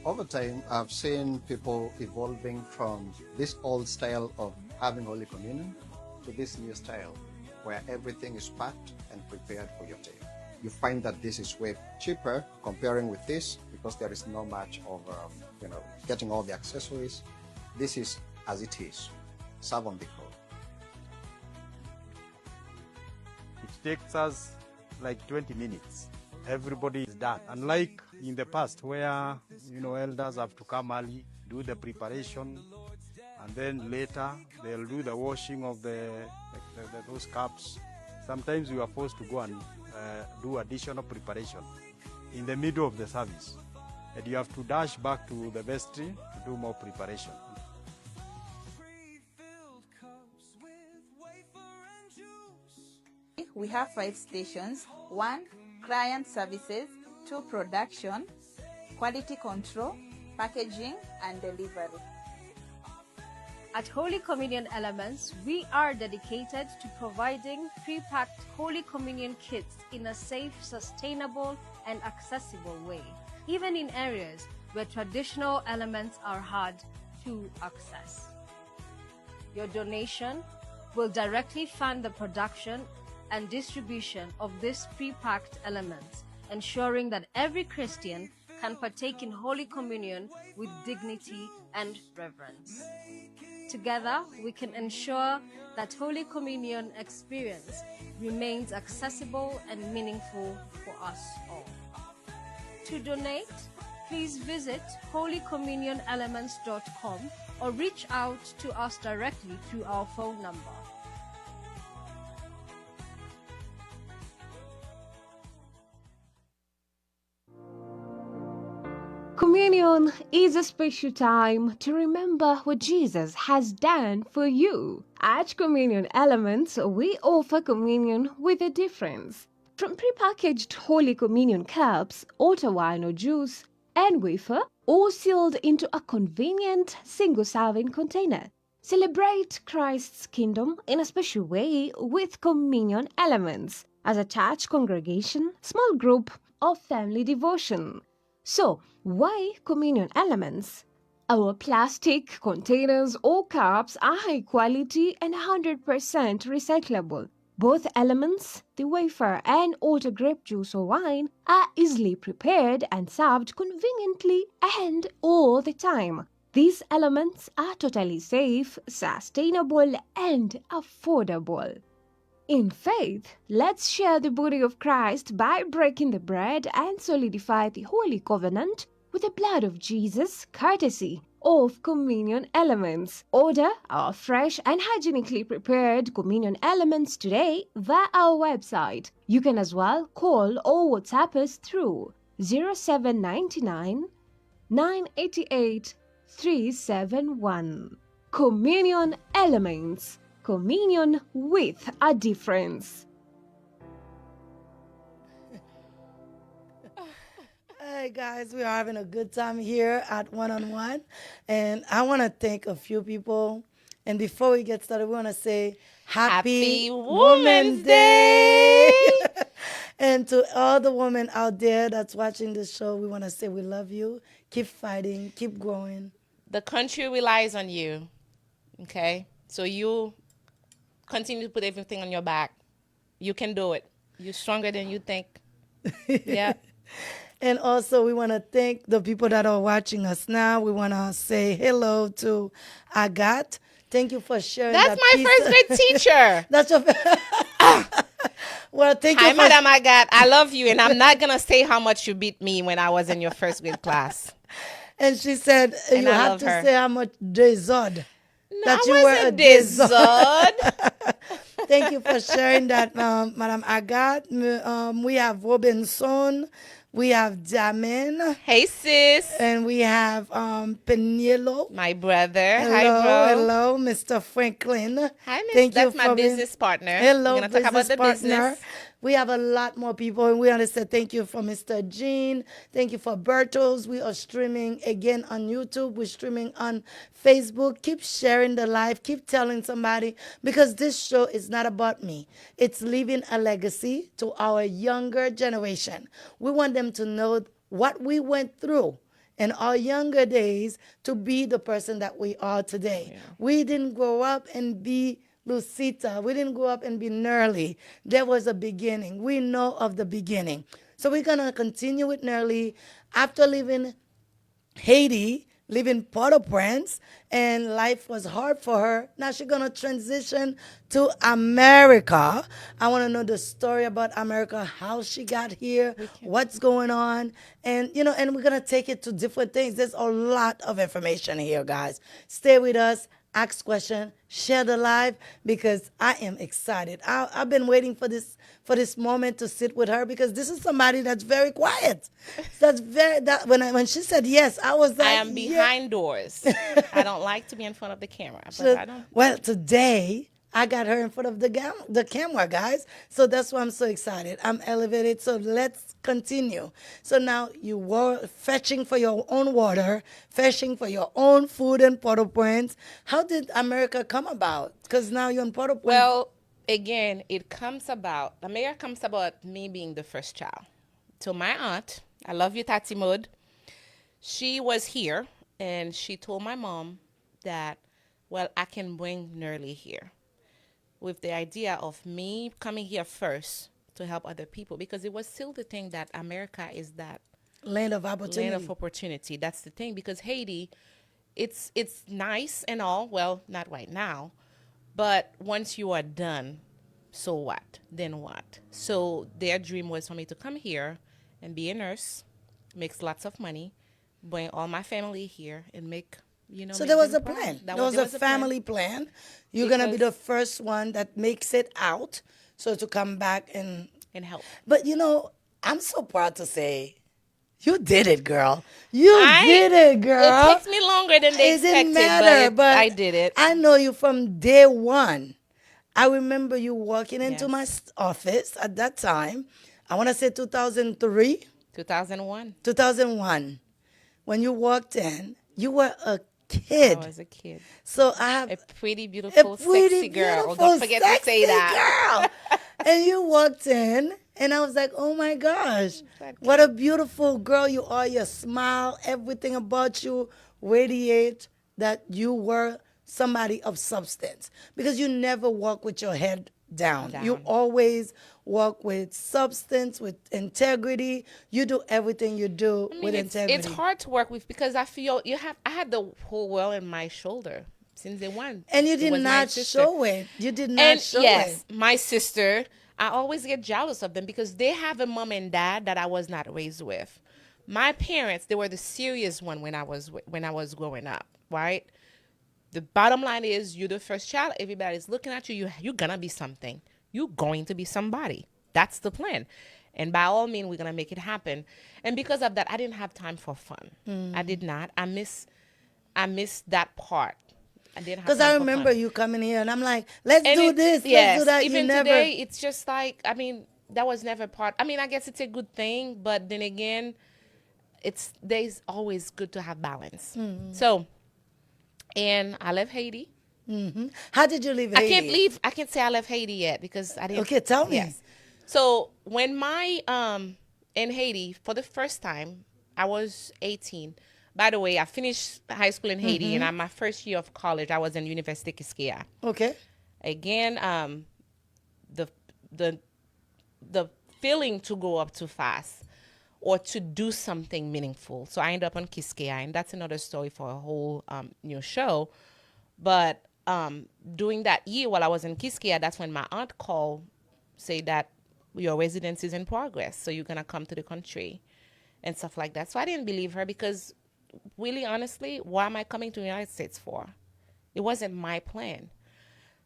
Over time, I've seen people evolving from this old style of having Holy Communion to this new style where everything is packed and prepared for your table. You find that this is way cheaper comparing with this because there is no much of, getting all the accessories. This is as it is, serve on the go. It takes us like 20 minutes. Everybody is done. Unlike in the past where, elders have to come early, do the preparation, and then later they'll do the washing of those cups. Sometimes we are forced to go and do additional preparation in the middle of the service. And you have to dash back to the vestry to do more preparation. We have 5 stations: 1, client services; 2, production; quality control; packaging and delivery. At Holy Communion Elements, we are dedicated to providing pre-packed Holy Communion kits in a safe, sustainable, and accessible way, even in areas where traditional elements are hard to access. Your donation will directly fund the production and distribution of these pre-packed elements, ensuring that every Christian can partake in Holy Communion with dignity and reverence. Together, we can ensure that Holy Communion experience remains accessible and meaningful for us all. To donate, please visit holycommunionelements.com or reach out to us directly through our phone number. Communion is a special time to remember what Jesus has done for you. At Communion Elements, we offer communion with a difference. From prepackaged Holy Communion cups, water, wine or juice, and wafer, all sealed into a convenient single-serving container. Celebrate Christ's kingdom in a special way with Communion Elements as a church congregation, small group, or family devotion. So, why Communion Elements? Our plastic containers or cups are high quality and 100% recyclable. Both elements, the wafer and water, grape juice or wine, are easily prepared and served conveniently and all the time. These elements are totally safe, sustainable, and affordable. In faith, let's share the body of Christ by breaking the bread and solidify the Holy Covenant with the blood of Jesus, courtesy of Communion Elements. Order our fresh and hygienically prepared Communion Elements today via our website. You can as well call or WhatsApp us through 0799 988 371. Communion Elements. Communion with a difference. Hey guys, we are having a good time here at One on One, and I want to thank a few people. And before we get started, we want to say Happy Women's Day! And to all the women out there that's watching this show, we want to say we love you. Keep fighting, keep growing. The country relies on you. Okay? So you continue to put everything on your back. You can do it. You're stronger than you think. Yeah. And also, we want to thank the people that are watching us now. We want to say hello to Agathe. Thank you for sharing. That's my first grade teacher. That's your. Well, thank you. Hi, Madam Agathe. I love you, and I'm not gonna say how much you beat me when I was in your first grade class. And she said And you I have love to her. say how much Desod. No, That I you were wasn't a Desod. Desod. Thank you for sharing that, Madam Agathe. We have Robinson. We have Jamin. Hey, sis. And we have Penielo. My brother. Hello, Hi, bro. hello, Mr. Franklin. Hi, Miss. Thank That's you my for being- business partner. Hello, We're gonna talk about business the partner. business. We have a lot more people, and we want to say thank you for Mr. Jean. Thank you for Bertos. We are streaming again on YouTube. We're streaming on Facebook. Keep sharing the live. Keep telling somebody, because this show is not about me. It's leaving a legacy to our younger generation. We want them to know what we went through in our younger days to be the person that we are today. Yeah. We didn't grow up and be Lucita. We didn't grow up and be Nerlie. There was a beginning. We know of the beginning. So we're going to continue with Nerlie. After leaving Haiti, living Port-au-Prince, and life was hard for her. Now she's going to transition to America. I want to know the story about America, how she got here, what's going on, and and we're going to take it to different things. There's a lot of information here, guys. Stay with us. Ask question, share the live, because I am excited. I've been waiting for this moment to sit with her, because this is somebody that's very quiet. When she said yes, I was like, I am behind doors. I don't like to be in front of the camera, but So, I don't. well, today I got her in front of the camera, guys. So that's why I'm so excited. I'm elevated. So let's continue. So now you were fetching for your own water, fetching for your own food in Port-au-Prince. How did America come about? Because now you're in Port-au-Prince. Well, again, America comes about me being the first child. So my aunt, I love you, Tati Mud, she was here, and she told my mom that, well, I can bring Nerlie here, with the idea of me coming here first to help other people, because it was still the thing that America is that land of opportunity. Land of opportunity. That's the thing, because Haiti, it's nice and all. Well, not right now, but once you are done, so what? Then what? So their dream was for me to come here and be a nurse, make lots of money, bring all my family here, and make. So there was a plan. There was a family plan. You're going to be the first one that makes it out, so to come back and help. But, I'm so proud to say, you did it, girl. You did it, girl. It takes me longer than they expected, didn't matter, but I did it. I know you from day one. I remember you walking into my office at that time. I want to say 2003. 2001. 2001. When you walked in, you were a kid. I was a kid. So I have a pretty beautiful, sexy girl. Don't forget to say that. Girl. And you walked in, and I was like, oh my gosh, what a beautiful girl you are. Your smile, everything about you radiate that you were somebody of substance, because you never walk with your head down. You always walk with substance, with integrity. You do everything you do with integrity. It's hard to work with, because I feel I had the whole world in my shoulder since day one. And you did not show it. You did not show it. My sister, I always get jealous of them, because they have a mom and dad that I was not raised with. My parents, they were the serious one when I was growing up, right? The bottom line is, you're the first child. Everybody's looking at you. You're going to be something. You're going to be somebody. That's the plan. And by all means, we're going to make it happen. And because of that, I didn't have time for fun. I did not. I miss that part. I didn't have Because time I for remember fun. you coming here, and I'm like, let's And do it- this, yes, let's do that. Even You never. today, it's just like, I mean, that was never part. I mean, I guess it's a good thing, but then again, there's always good to have balance. So, and I left Haiti. How did you leave Haiti? I can't say I left Haiti yet because I didn't. Okay, tell me. Yes. So when my in Haiti for the first time, I was 18. By the way, I finished high school in Haiti, and my first year of college, I was in University Kiskeya. Okay. Again, the feeling to grow up too fast or to do something meaningful. So I ended up on Kiskeya, and that's another story for a whole new show. But during that year while I was in Kiskeya, that's when my aunt called, say that your residence is in progress, so you're gonna come to the country and stuff like that. So I didn't believe her because really, honestly, why am I coming to the United States for? It wasn't my plan.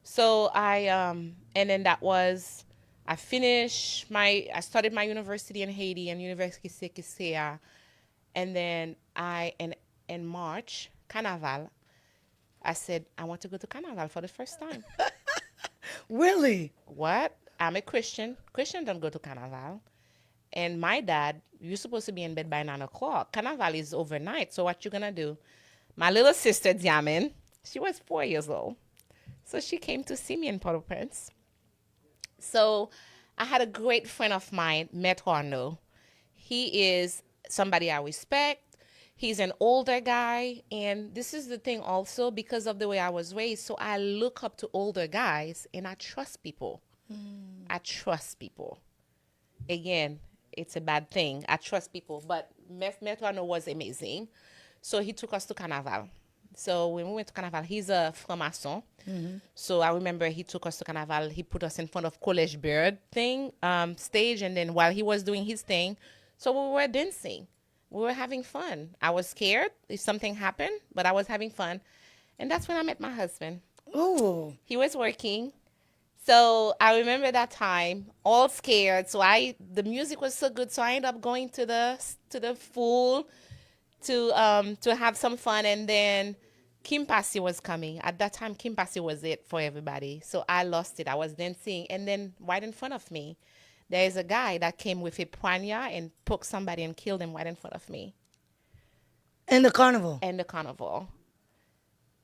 So and then I started my university in Haiti and University Kiskeya, and then in March, Carnaval, I said, I want to go to Carnaval for the first time. Really? What? I'm a Christian. Christian don't go to Carnaval. And my dad, you're supposed to be in bed by 9 o'clock. Carnaval is overnight. So what you going to do? My little sister, Diamond, she was 4 years old. So she came to see me in Port-au-Prince. So I had a great friend of mine, Maître Arnaud. He is somebody I respect. He's an older guy. And this is the thing also, because of the way I was raised. So I look up to older guys, and I trust people. I trust people. Again, it's a bad thing. I trust people. But Maître Arnaud was amazing. So he took us to Carnaval. So when we went to Carnaval, he's a franc-maçon. So I remember he took us to Carnaval. He put us in front of Collège Bird stage. And then while he was doing his thing, so we were dancing. We were having fun. I was scared if something happened, but I was having fun. And that's when I met my husband. Ooh. He was working. So I remember that time, all scared. So the music was so good. So I ended up going to the pool to have some fun. And then Kim Passy was coming. At that time, Kim Passy was it for everybody. So I lost it. I was dancing. And then right in front of me, there is a guy that came with a poignard and poked somebody and killed him right in front of me. In the carnival? In the carnival.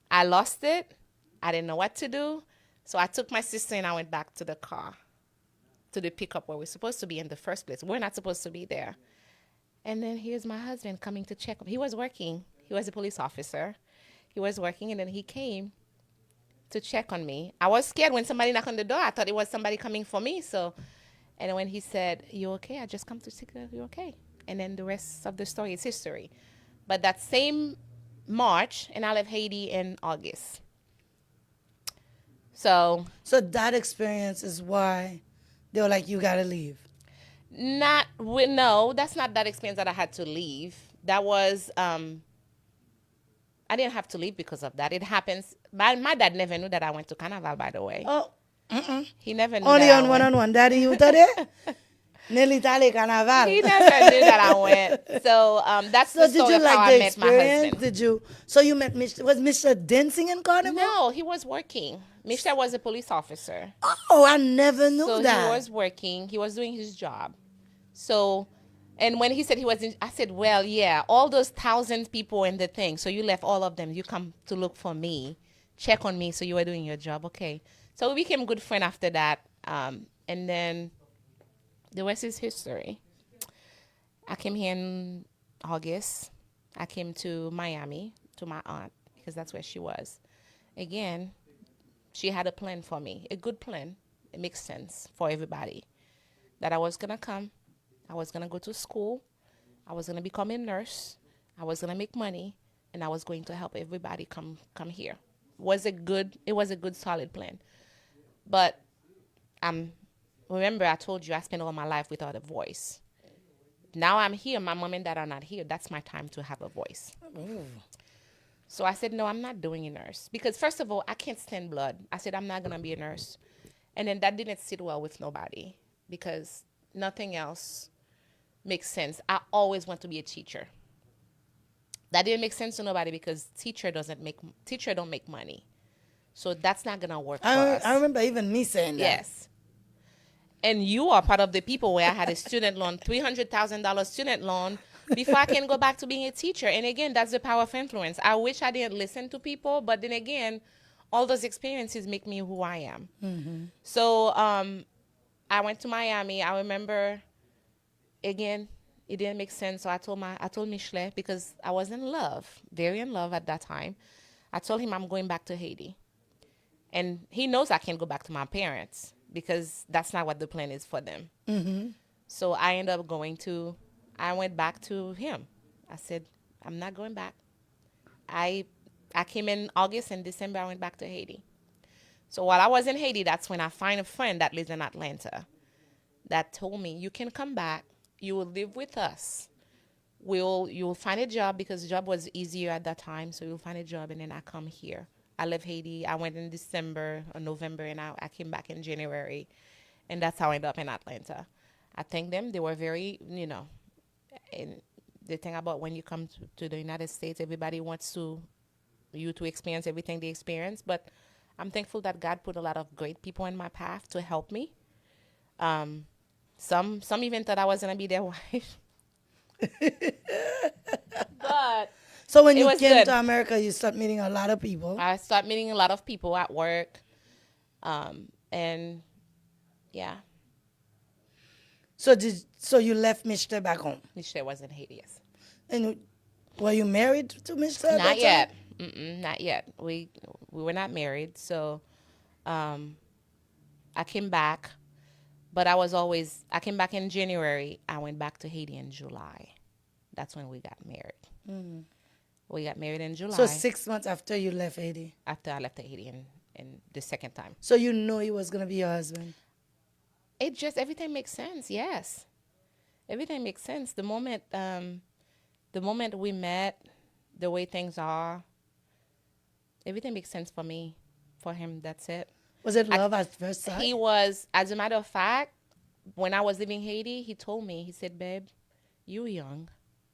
I lost it. I didn't know what to do. So I took my sister and I went back to the car, to the pickup where we're supposed to be in the first place. We're not supposed to be there. And then here's my husband coming to check. He was working. He was a police officer. He was working, and then he came to check on me. I was scared when somebody knocked on the door. I thought it was somebody coming for me. And when he said, "You okay? I just come to see if you're okay." And then the rest of the story is history. But that same March, and I left Haiti in August. So that experience is why they were like, you got to leave. No, that's not that experience that I had to leave. That was, I didn't have to leave because of that. It happens. My dad never knew that I went to Carnaval, by the way. Oh, he never knew only that on I went. one-on-one. Daddy, you thought it? Nelly Tale Carnaval. He never knew that I went. So that's the story of how I met my husband. Did you? So you met Mr. Was Mr. dancing in Carnival? No, he was working. Mr. was a police officer. Oh, I never knew so that. He was working. He was doing his job. So, and when he said he was in, I said, well, yeah, all those 1,000 people in the thing. So you left all of them. You come to look for me, check on me. So you were doing your job. Okay. So we became good friends after that. And then the rest is history. I came here in August. I came to Miami to my aunt because that's where she was. Again, she had a plan for me, a good plan. It makes sense for everybody. That I was going to come. I was going to go to school. I was going to become a nurse. I was going to make money. And I was going to help everybody come here. It was a good, solid plan. But remember I told you I spent all my life without a voice. Now I'm here. My mom and dad are not here. That's my time to have a voice. Ooh. So I said, no, I'm not doing a nurse. Because first of all, I can't stand blood. I said, I'm not going to be a nurse. And then that didn't sit well with nobody. Because nothing else makes sense. I always want to be a teacher. That didn't make sense to nobody because teacher don't make money. So that's not gonna work for us. I remember even me saying that. Yes. And you are part of the people where I had a student loan, $300,000 student loan, before I can go back to being a teacher. And again, that's the power of influence. I wish I didn't listen to people, but then again, all those experiences make me who I am. Mm-hmm. So I went to Miami. I remember, again, it didn't make sense. So I told Michelet, because I was in love, very in love at that time. I told him I'm going back to Haiti. And he knows I can't go back to my parents because that's not what the plan is for them. Mm-hmm. So I ended up I went back to him. I said, I'm not going back. I came in August and December, I went back to Haiti. So while I was in Haiti, that's when I find a friend that lives in Atlanta that told me, you can come back. You will live with us. You'll find a job because the job was easier at that time. So you'll find a job and then I come here. I left Haiti. I went in December or November and I came back in January. And that's how I ended up in Atlanta. I thank them. They were very, and the thing about when you come to the United States, everybody wants you to experience everything they experience. But I'm thankful that God put a lot of great people in my path to help me. Some even thought I was going to be their wife. But so when you was came good. to America, you start meeting a lot of people. I started meeting a lot of people at work. And yeah. So you left Michelle back home? Michelle was in Haiti, yes. And were you married to Michelle? Not yet. Not yet. We were not married. So I came back. But I came back in January. I went back to Haiti in July. That's when we got married. Mm. We got married in July. So 6 months after you left Haiti? After I left Haiti in the second time. So you know he was going to be your husband? Everything makes sense, yes. Everything makes sense. The moment we met, the way things are, everything makes sense for me, for him, that's it. Was it love at first sight? He was, as a matter of fact, when I was leaving Haiti, he told me, he said, babe, you young,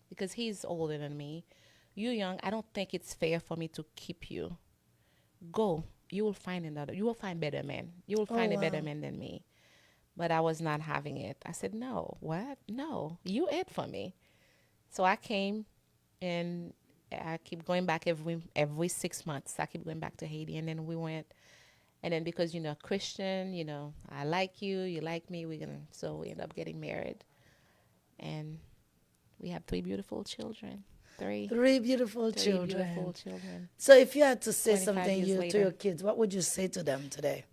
because he's older than me. You young, I don't think it's fair for me to keep you. Go. You will find better men. You will find a better man than me. But I was not having it. I said, no, what? No, you it for me. So I came and I keep going back every 6 months. I keep going back to Haiti. And then we went. And then because, Christian, I like you, you like me, so we end up getting married. And we have 3 beautiful children. Three beautiful children. So if you had to say 25 something years to your later. kids, what would you say to them today?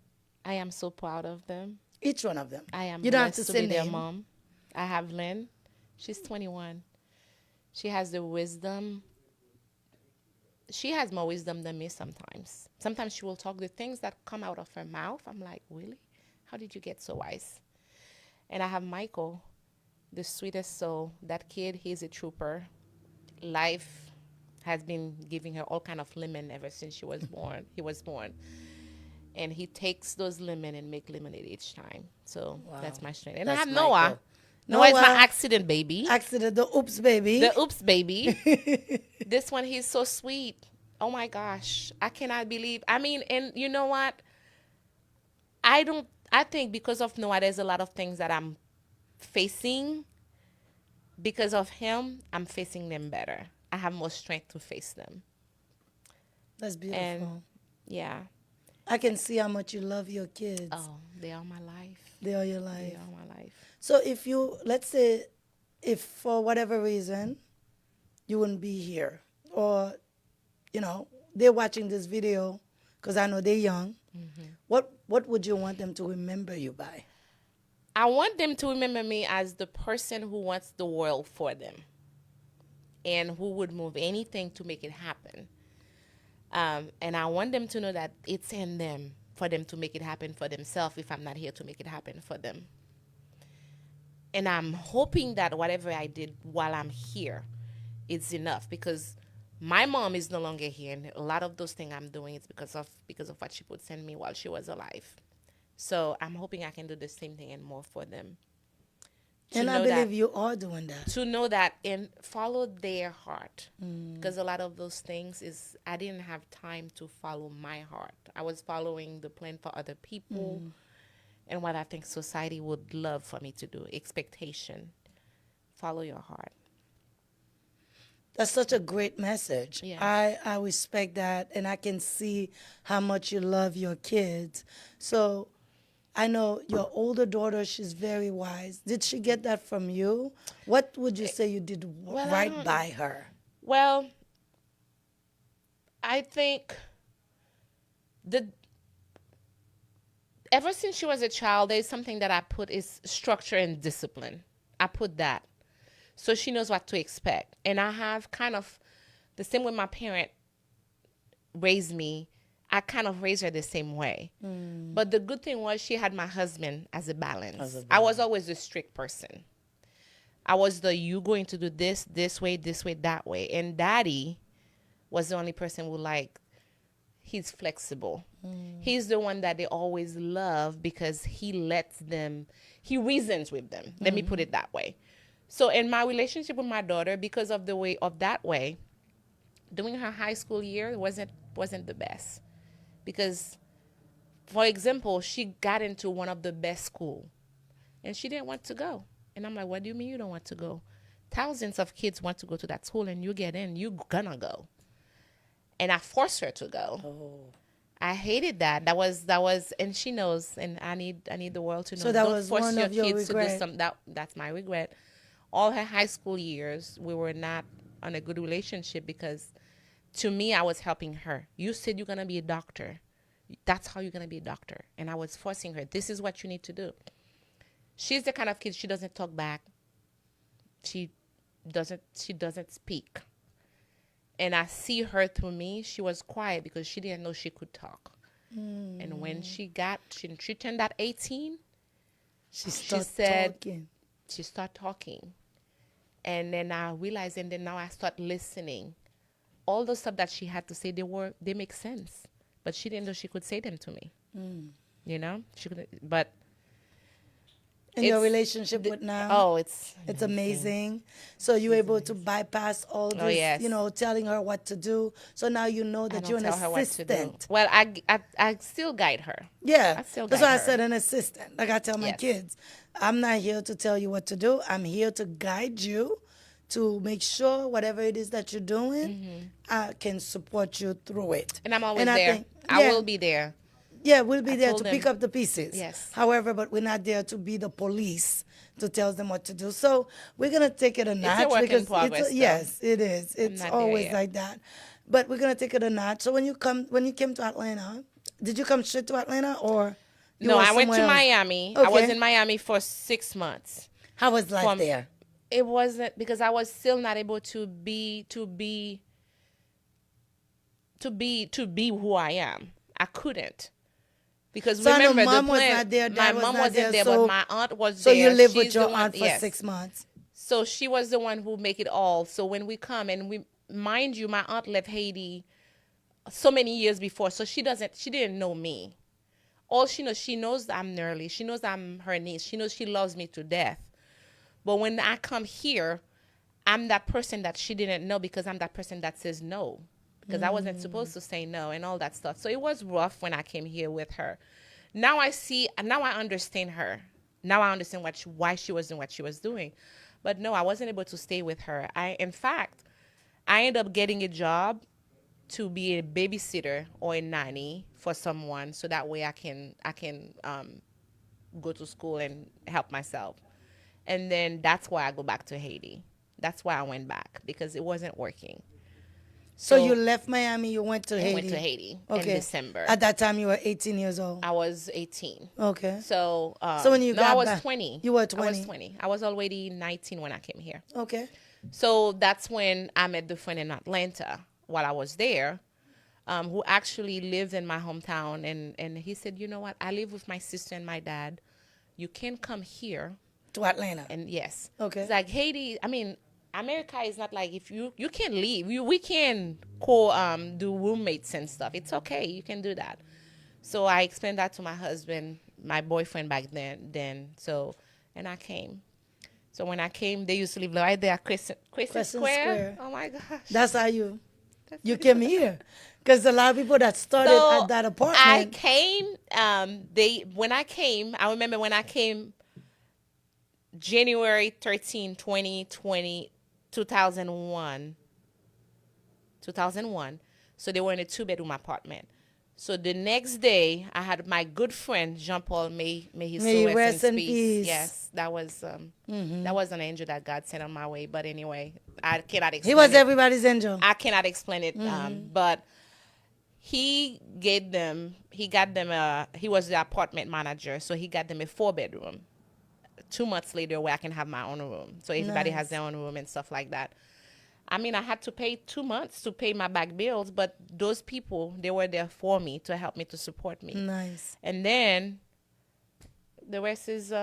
I am so proud of them. Each one of them. I am You don't have blessed to to say be their name. mom. I have Lynn. She's 21. She has the wisdom. She has more wisdom than me sometimes. Sometimes she will talk the things that come out of her mouth. I'm like, really? How did you get so wise? And I have Michael, the sweetest soul. That kid, he's a trooper. Life has been giving her all kind of lemon ever since she was born. He was born. And he takes those lemon and make lemonade each time. So that's my strength. And That's I have Michael. Noah. Noah is my accident baby. The oops baby. The oops baby. This one, he's so sweet. Oh my gosh. I cannot believe. I mean, and you know what? I think because of Noah, there's a lot of things that I'm facing. Because of him, I'm facing them better. I have more strength to face them. That's beautiful. And yeah. I can see how much you love your kids. Oh, they are my life. They are your life. They are my life. So let's say, if for whatever reason, you wouldn't be here, or, they're watching this video, because I know they're young, what would you want them to remember you by? I want them to remember me as the person who wants the world for them and who would move anything to make it happen. And I want them to know that it's in them for them to make it happen for themselves if I'm not here to make it happen for them. And I'm hoping that whatever I did while I'm here is enough, because my mom is no longer here, and a lot of those things I'm doing is because of what she would send me while she was alive. So I'm hoping I can do the same thing and more for them. And I believe you are doing that. To know that and follow their heart. Because a lot of those things is I didn't have time to follow my heart. I was following the plan for other people and what I think society would love for me to do. Expectation. Follow your heart. That's such a great message. Yeah. I respect that, and I can see how much you love your kids. So I know your older daughter, she's very wise. Did she get that from you? What would you say you did right by her? Well, I think ever since she was a child, there's something that I put is structure and discipline. I put that. So she knows what to expect. And I have kind of the same way my parent raised me, I kind of raised her the same way. But the good thing was she had my husband as a balance. I was always a strict person. I was you going to do this way, that way. And Daddy was the only person who he's flexible. He's the one that they always love because he reasons with them. Let me put it that way. So in my relationship with my daughter, because of the way of that way, during her high school year wasn't the best. Because, for example, she got into one of the best school, and she didn't want to go. And I'm like, what do you mean you don't want to go? Thousands of kids want to go to that school, and you get in, you gonna go. And I forced her to go. Oh. I hated that. That was, and she knows, and I need the world to know. So that don't was force one your of your kids to do regret. something. That's my regret. All her high school years, we were not on a good relationship because, to me, I was helping her. You said you're gonna be a doctor. That's how you're gonna be a doctor. And I was forcing her. This is what you need to do. She's the kind of kid, she doesn't talk back. She doesn't speak. And I see her through me. She was quiet because she didn't know she could talk. And when she turned that 18, she started talking. And then I realized, and then now I start listening. All the stuff that she had to say, they make sense. But she didn't know she could say them to me. You know? She could, but And your relationship with now? Oh, it's amazing. So you're able to bypass all this, telling her what to do. So now you know that you're an assistant. Well, I still guide her. Yeah. I still That's guide why I her. said an assistant. Like I tell my kids, I'm not here to tell you what to do. I'm here to guide you to make sure whatever it is that you're doing, I can support you through it. And I'm always there. I will be there. Yeah, we'll be there to pick up the pieces. Yes. However, but we're not there to be the police to tell them what to do. So we're going to take it a notch. It's a work in progress. Yes, it is. It's always like that. But we're going to take it a notch. So when you came to Atlanta, did you come straight to Atlanta or? No, I went to Miami. Okay. I was in Miami for 6 months. How was life there? It wasn't, because I was still not able to be who I am. I couldn't. Because so remember, mom the was plan, not there, my mom wasn't there, so, but my aunt was so there. So you lived She's with your the aunt one, for 6 months. So she was the one who make it all. So when we come, and mind you, my aunt left Haiti so many years before, so she didn't know me. All she knows I'm Nerlie. She knows I'm her niece. She knows she loves me to death. But when I come here, I'm that person that she didn't know, because I'm that person that says no. Because I wasn't supposed to say no and all that stuff. So it was rough when I came here with her. Now I understand her. Now I understand why she was doing what she was doing. But no, I wasn't able to stay with her. In fact, I ended up getting a job to be a babysitter or a nanny for someone, so that way I can go to school and help myself. And then that's why I go back to Haiti. That's why I went back, because it wasn't working. So you left Miami, you went to Haiti? I went to Haiti in December. At that time, you were 18 years old? I was 18. Okay. So when you got I was back, 20. You were 20? I was 20. I was already 19 when I came here. Okay. So that's when I met the friend in Atlanta while I was there, who actually lived in my hometown. And he said, you know what? I live with my sister and my dad. You can come here. To Atlanta? And yes. Okay. It's like Haiti, America is not like, if you can leave. We can do roommates and stuff. It's okay. You can do that. So I explained that to my husband, my boyfriend back then. So, and I came. So when I came, they used to live right there at Crescent Square. Oh my gosh. That's how you came here. Because a lot of people that started at that apartment. I came, I remember when I came January 13, 2020, 2001. 2001. So they were in a 2-bedroom apartment. So the next day, I had my good friend Jean Paul. May his soul rest in peace. Yes, that was an angel that God sent on my way. But anyway, I cannot explain. He was everybody's angel. I cannot explain it. But he got them. He was the apartment manager, so he got them a 4-bedroom. 2 months later, where I can have my own room. So everybody has their own room and stuff like that. I mean, I had to pay 2 months to pay my back bills, but those people, they were there for me to help me, to support me. Nice. And then the rest is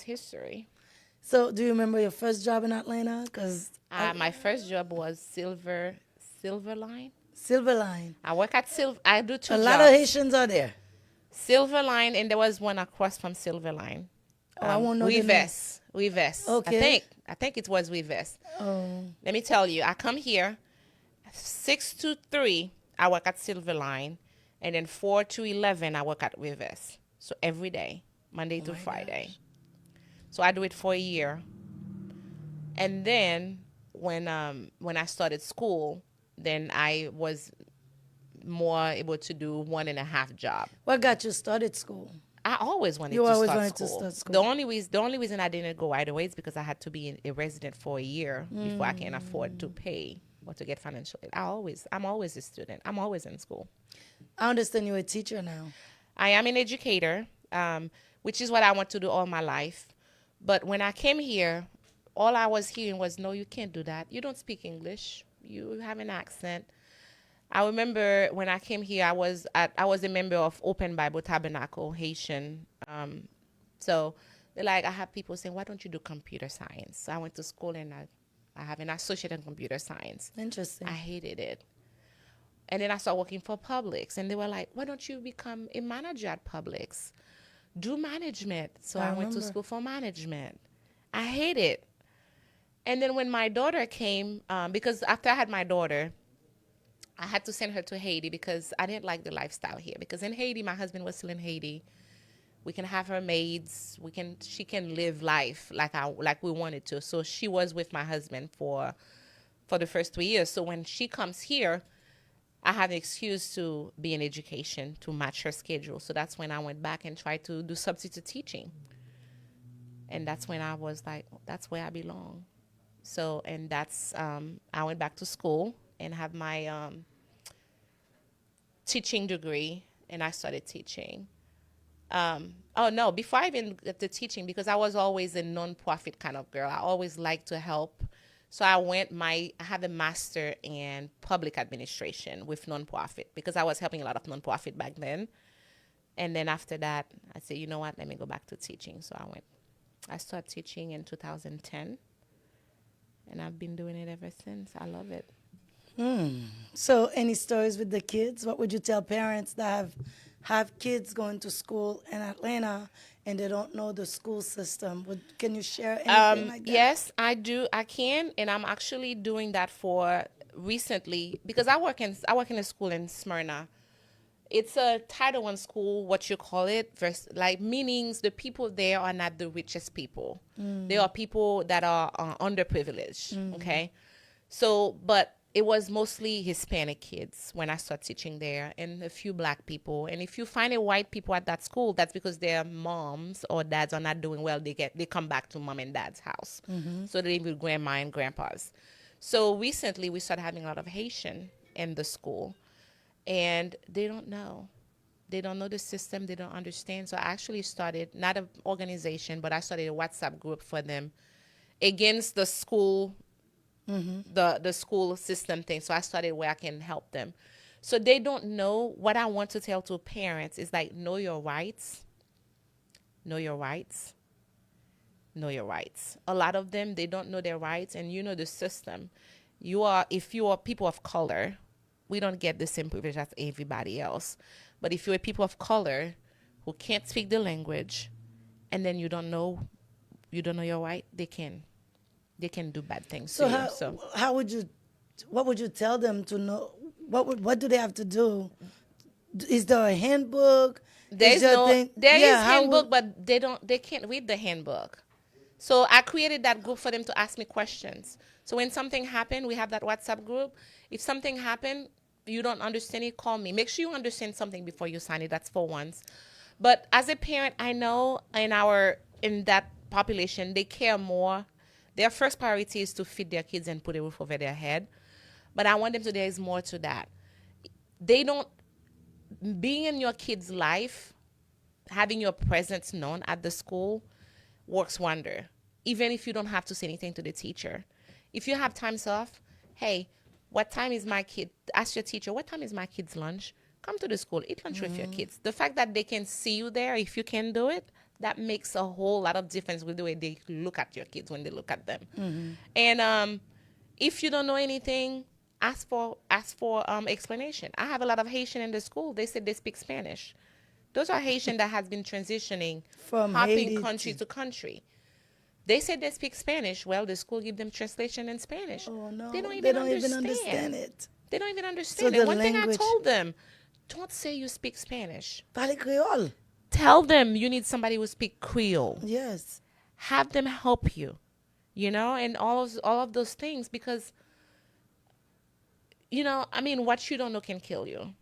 history. So do you remember your first job in Atlanta? Because my first job was Silver Line. Silver Line. I work at I do 2 jobs. A lot of Haitians are there. Silver Line, and there was one across from Silver Line. I won't know the name. Weavest. Okay. I think it was Weavest. Oh. Let me tell you, I come here 6 to 3, I work at Silver Line, and then 4 to 11, I work at Weavest. So every day, Monday to Friday. Gosh. So I do it for a year. And then when I started school, then I was more able to do 1.5 job. What got you started school? I always wanted to start school. The only reason I didn't go right away is because I had to be a resident for a year before I can afford to pay or to get financial aid. I'm always a student. I'm always in school. I understand you're a teacher now. I am an educator, which is what I want to do all my life. But when I came here, all I was hearing was, no, you can't do that. You don't speak English. You have an accent. I remember when I came here, I was a member of Open Bible Tabernacle, Haitian. So they're like, I have people saying, why don't you do computer science? So I went to school and I have an associate in computer science. Interesting. I hated it. And then I started working for Publix, and they were like, why don't you become a manager at Publix? Do management. So I went to school for management. I hate it. And then when my daughter came, because after I had my daughter, I had to send her to Haiti because I didn't like the lifestyle here. Because in Haiti, my husband was still in Haiti. We can have her maids. She can live life like we wanted to. So she was with my husband for the first 3 years. So when she comes here, I have an excuse to be in education to match her schedule. So that's when I went back and tried to do substitute teaching. And that's when I was like, that's where I belong. So, and that's, I went back to school and have my teaching degree, and I started teaching. Before I even got to teaching, because I was always a non-profit kind of girl. I always liked to help. So I have a master in public administration with non-profit because I was helping a lot of non-profit back then. And then after that, I said, you know what, let me go back to teaching. So I started teaching in 2010, and I've been doing it ever since. I love it. So any stories with the kids? What would you tell parents that have kids going to school in Atlanta and they don't know the school system? Can you share anything like that? Yes, I do. I can, and I'm actually doing that for recently because I work in a school in Smyrna. It's a Title I school, what you call it, meanings the people there are not the richest people. They are people that are underprivileged, okay? So, but it was mostly Hispanic kids when I started teaching there, and a few Black people. And if you find a white people at that school, that's because their moms or dads are not doing well. They come back to mom and dad's house. So they live with grandma and grandpas. So recently we started having a lot of Haitian in the school, and they don't know. They don't know the system. They don't understand. So I actually started, not an organization, but I started a WhatsApp group for them against the school the school system thing. So I started where I can help them. So they don't know. What I want to tell to parents is like, know your rights. Know your rights. Know your rights. A lot of them, they don't know their rights, and you know the system. If you are people of color, we don't get the same privilege as everybody else. But if you're a people of color who can't speak the language, and then you don't know you don't know your right, they can do bad things So to how you. So how would you, what would you tell them to know? What do they have to do? Is there a handbook? there is there a no thing? there is Yeah, how handbook, would, but they can't read the handbook. So I created that group for them to ask me questions. So when something happened, we have that WhatsApp group. If something happened, you don't understand it, call me. Make sure you understand something before you sign it. That's for once. But as a parent, I know in that population, they care more. Their first priority is to feed their kids and put a roof over their head. But I want them to, there is more to that. They don't, being in your kid's life, having your presence known at the school works wonder. Even if you don't have to say anything to the teacher. If you have times off, hey, what time is my kid? Ask your teacher, what time is my kid's lunch? Come to the school, eat lunch with your kids. The fact that they can see you there, if you can do it, that makes a whole lot of difference with the way they look at your kids when they look at them. And if you don't know anything, ask for explanation. I have a lot of Haitian in the school. They said they speak Spanish. Those are Haitian that has been transitioning, From hopping Haiti country to- to country. They said they speak Spanish. Well, the school give them translation in Spanish. Oh no, They don't even understand it. They don't even understand the it. One thing I language- told them, don't say you speak Spanish. Parle Creole. Tell them you need somebody who speak Creole. Yes. Have them help you, and all of those things, because, I mean, what you don't know can kill you.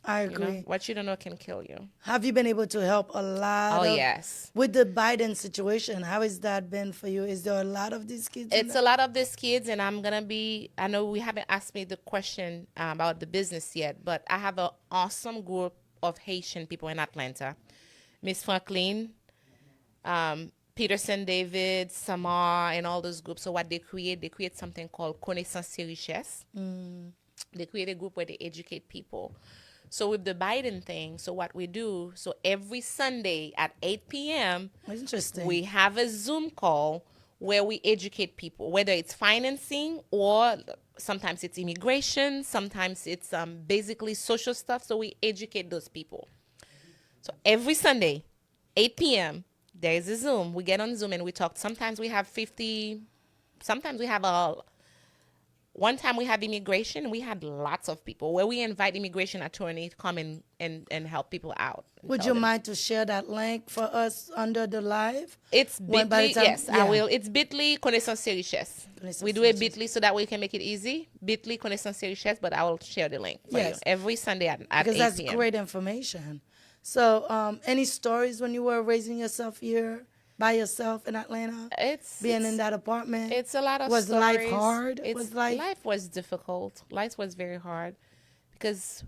I You know? agree. What you don't know can kill you. Have you been able to help a lot? Oh, of- yes. With the Biden situation, how has that been for you? Is there a lot of these kids? in It's that? a lot of these kids, and I know we haven't asked me the question about the business yet, but I have an awesome group of Haitian people in Atlanta. Miss Franklin, Peterson David, Samar, and all those groups. So what they create something called Connaissance et Richesse. They create a group where they educate people. So with the Biden thing, so what we do, so every Sunday at 8 p.m., Interesting. we have a Zoom call where we educate people, whether it's financing or sometimes it's immigration, sometimes it's basically social stuff. So we educate those people. So every Sunday, 8 p.m., there is a Zoom. We get on Zoom and we talk. Sometimes we have 50, sometimes we have one time we have immigration. We had lots of people where we invite immigration attorney to come in and help people out. Would you mind to share that link for us under the live? It's When by bit.ly, the time- yes, yeah. I will. It's bit.ly Connaissance et Richesse. Connaissance We do et a bit.ly so that we can make it easy. Bit.ly Connaissance et Richesse, but I will share the link for Yes. you every Sunday at Because 8 that's p.m. great information. So, any stories when you were raising yourself here by yourself in Atlanta? Being in that apartment? It's a lot of Was stories. life hard? Was life was difficult. Life was very hard because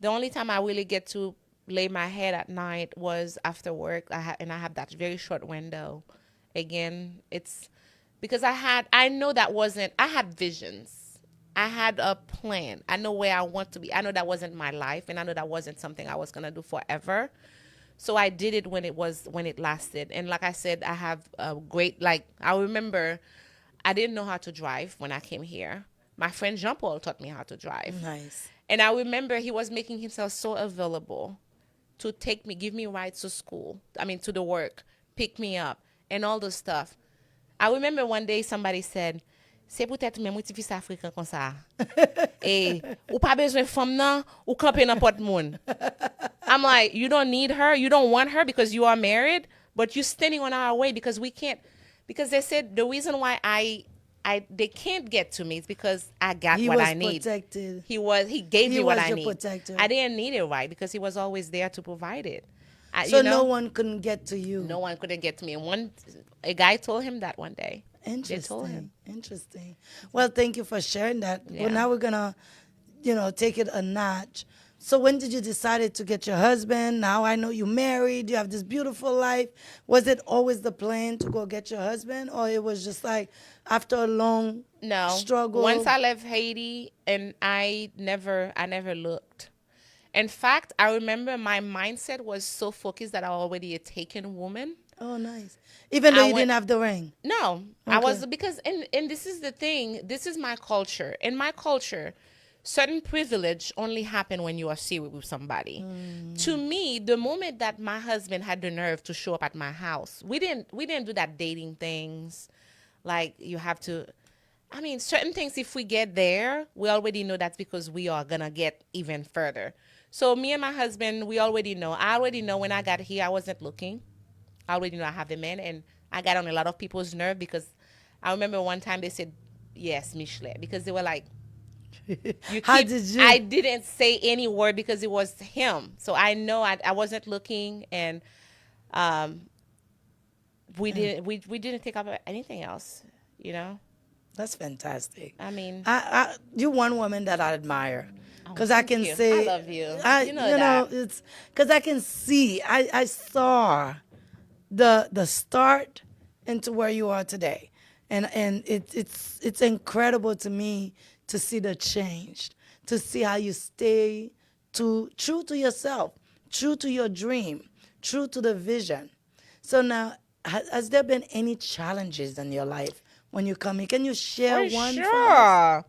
the only time I really get to lay my head at night was after work. I have that very short window. Again, it's because I had visions. I had a plan. I know where I want to be. I know that wasn't my life, and I know that wasn't something I was gonna do forever. So I did it when it lasted. And like I said, I have a great, I remember I didn't know how to drive when I came here. My friend Jean-Paul taught me how to drive. Nice. And I remember he was making himself so available to give me rides to school. I mean, to the work, pick me up, and all this stuff. I remember one day somebody said, c'est peut-être même petit fils africain comme ça. Et ou pas besoin femme nan, ou camper n'importe moun. I'm like, you don't need her, you don't want her because you are married, but you're standing on our way because we can't. Because they said the reason why they can't get to me is because I got what I need. Protected. He gave me what I your need. protector. I didn't need it, right? Because he was always there to provide it. So no one couldn't get to you. No one couldn't get to me. And a guy told him that one day. They told him. Interesting. Well, thank you for sharing that. Yeah. Well, now we're gonna, take it a notch. So when did you decide to get your husband? Now I know you're married. You have this beautiful life. Was it always the plan to go get your husband, or it was just like after a long struggle? Once I left Haiti, and I never looked. In fact, I remember my mindset was so focused that I already a taken woman. Oh, nice. Even though you didn't have the ring? No. Okay. I was, because, and this is the thing, this is my culture. In my culture, certain privilege only happen when you are serious with somebody. To me, the moment that my husband had the nerve to show up at my house, we didn't do that dating things. Like you have to, I mean, certain things, if we get there, we already know that's because we are going to get even further. So me and my husband, we already know. I already know when I got here, I wasn't looking. I already know I have a man, and I got on a lot of people's nerve because I remember one time they said, yes, Michelet, because they were like, How did you? I didn't say any word because it was him. So I know I wasn't looking, and we didn't think about anything else, you know? That's fantastic. I mean, you're one woman that I admire, because I thank can you. say I love you. You know you know, that. it's because I can see. I saw the start into where you are today, and it's incredible to me to see the change, to see how you stay true to yourself, true to your dream, true to the vision. So now, has there been any challenges in your life when you come here? Can you share For one for us? sure.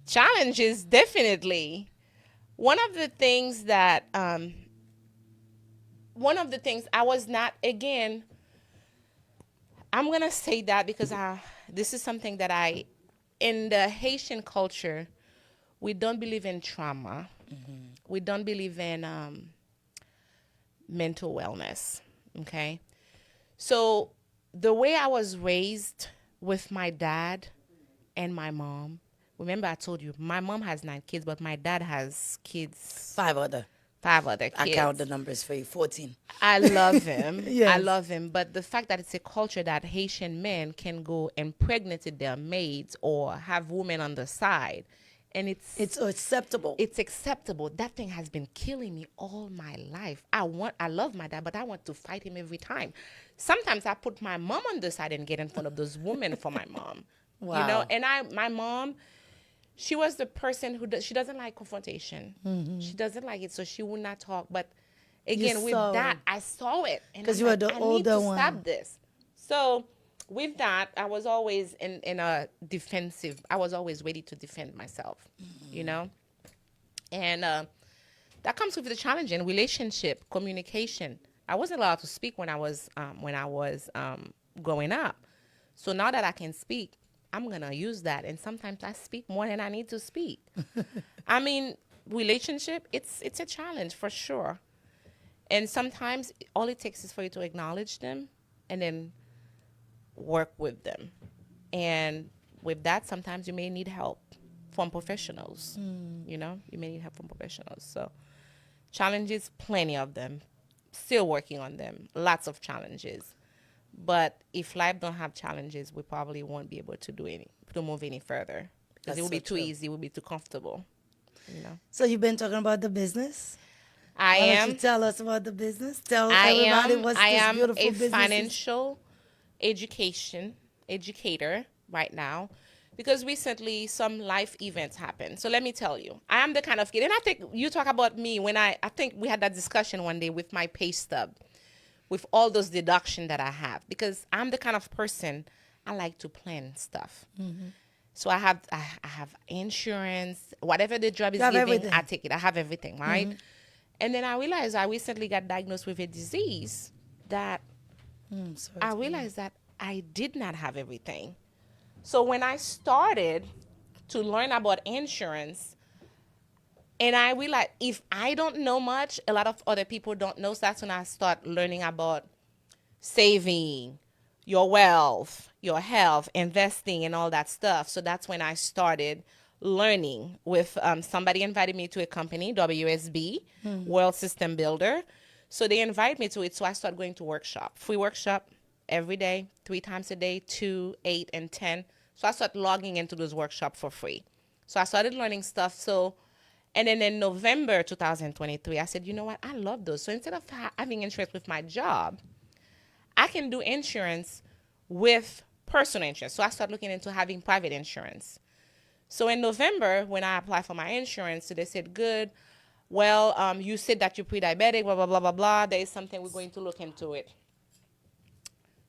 Challenges, definitely. One of the things I was not, again, I'm going to say that because this is something that in the Haitian culture, we don't believe in trauma. We don't believe in mental wellness. Okay. So the way I was raised with my dad and my mom, remember I told you, my mom has 9 kids, but my dad has kids. 5 other. 5 other kids. I count the numbers for you. 14. I love him. Yes. I love him. But the fact that it's a culture that Haitian men can go impregnate their maids or have women on the side, and It's acceptable. it's acceptable. That thing has been killing me all my life. I love my dad, but I want to fight him every time. Sometimes I put my mom on the side and get in front of those women for my mom. Wow. You know, and my mom, she was the person she doesn't like confrontation. She doesn't like it, so she would not talk. But again, with saw that, it. I saw it. And 'Cause I'm you were like, the I older need to one. stop this. So with that, I was always in a defensive. I was always ready to defend myself, you know? And that comes with the challenge in relationship, communication. I wasn't allowed to speak when I was growing up. So now that I can speak, I'm going to use that. And sometimes I speak more than I need to speak. I mean, relationship, it's a challenge for sure. And sometimes all it takes is for you to acknowledge them and then work with them. And with that, sometimes you may need help from professionals. You know, you may need help from professionals. So challenges, plenty of them. Still working on them. Lots of challenges. But if life don't have challenges, we probably won't be able to move any further, because That's it will be so too true. easy. It will be too comfortable. You know, So you've been talking about the business. I Why am. don't you tell us about the business? Tell I everybody am. what's I this am beautiful a business is. financial educator right now, because recently some life events happened. So let me tell you, I am the kind of kid, and I think you talk about me when I think we had that discussion one day with my pay stub, with all those deduction that I have, because I'm the kind of person, I like to plan stuff. So I have insurance, whatever the job is You have giving, everything. I take it. I have everything, right? And then I realized I recently got diagnosed with a disease that Sorry. I realized that I did not have everything. So when I started to learn about insurance, and I realized if I don't know much, a lot of other people don't know. So that's when I start learning about saving, your wealth, your health, investing, and all that stuff. So that's when I started learning with somebody invited me to a company, WSB, World System Builder. So they invited me to it. So I started going to workshop, free workshop every day, 3 times a day, 2, 8, and 10. So I started logging into those workshops for free. So I started learning stuff. So, and then in November 2023, I said, you know what? I love those. So instead of having insurance with my job, I can do insurance with personal insurance. So I started looking into having private insurance. So in November, when I applied for my insurance, so they said, good, well, you said that you're pre-diabetic, blah, blah, blah, blah, blah. There is something we're going to look into it.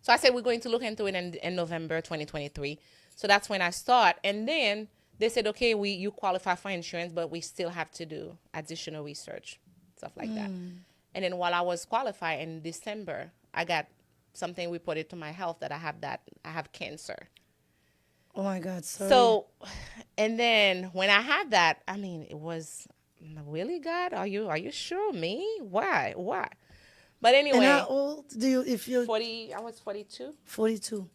So I said, we're going to look into it in November 2023. So that's when I start. And then they said, okay, you qualify for insurance, but we still have to do additional research, stuff like that. And then while I was qualified in December, I got something reported to my health that I have cancer. Oh my God, sorry. So, and then when I had that, I mean, it was really, God. Are you sure? Me? Why? But anyway. And how old do you? If you're 40, I was 42. 42.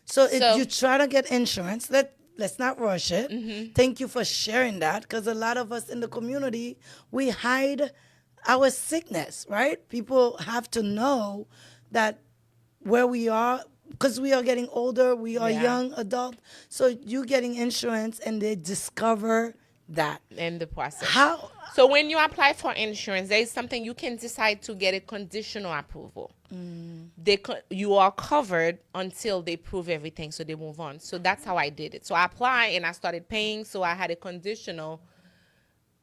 So, So- you try to get insurance. Let's not rush it. Thank you for sharing that, because a lot of us in the community, we hide our sickness, right? People have to know that where we are, because we are getting older, we are Yeah. young adult. So you getting insurance and they discover that. In the process. How? So when you apply for insurance, there is something you can decide to get a conditional approval. You are covered until they prove everything, so they move on. So that's how I did it. So I applied and I started paying, so I had a conditional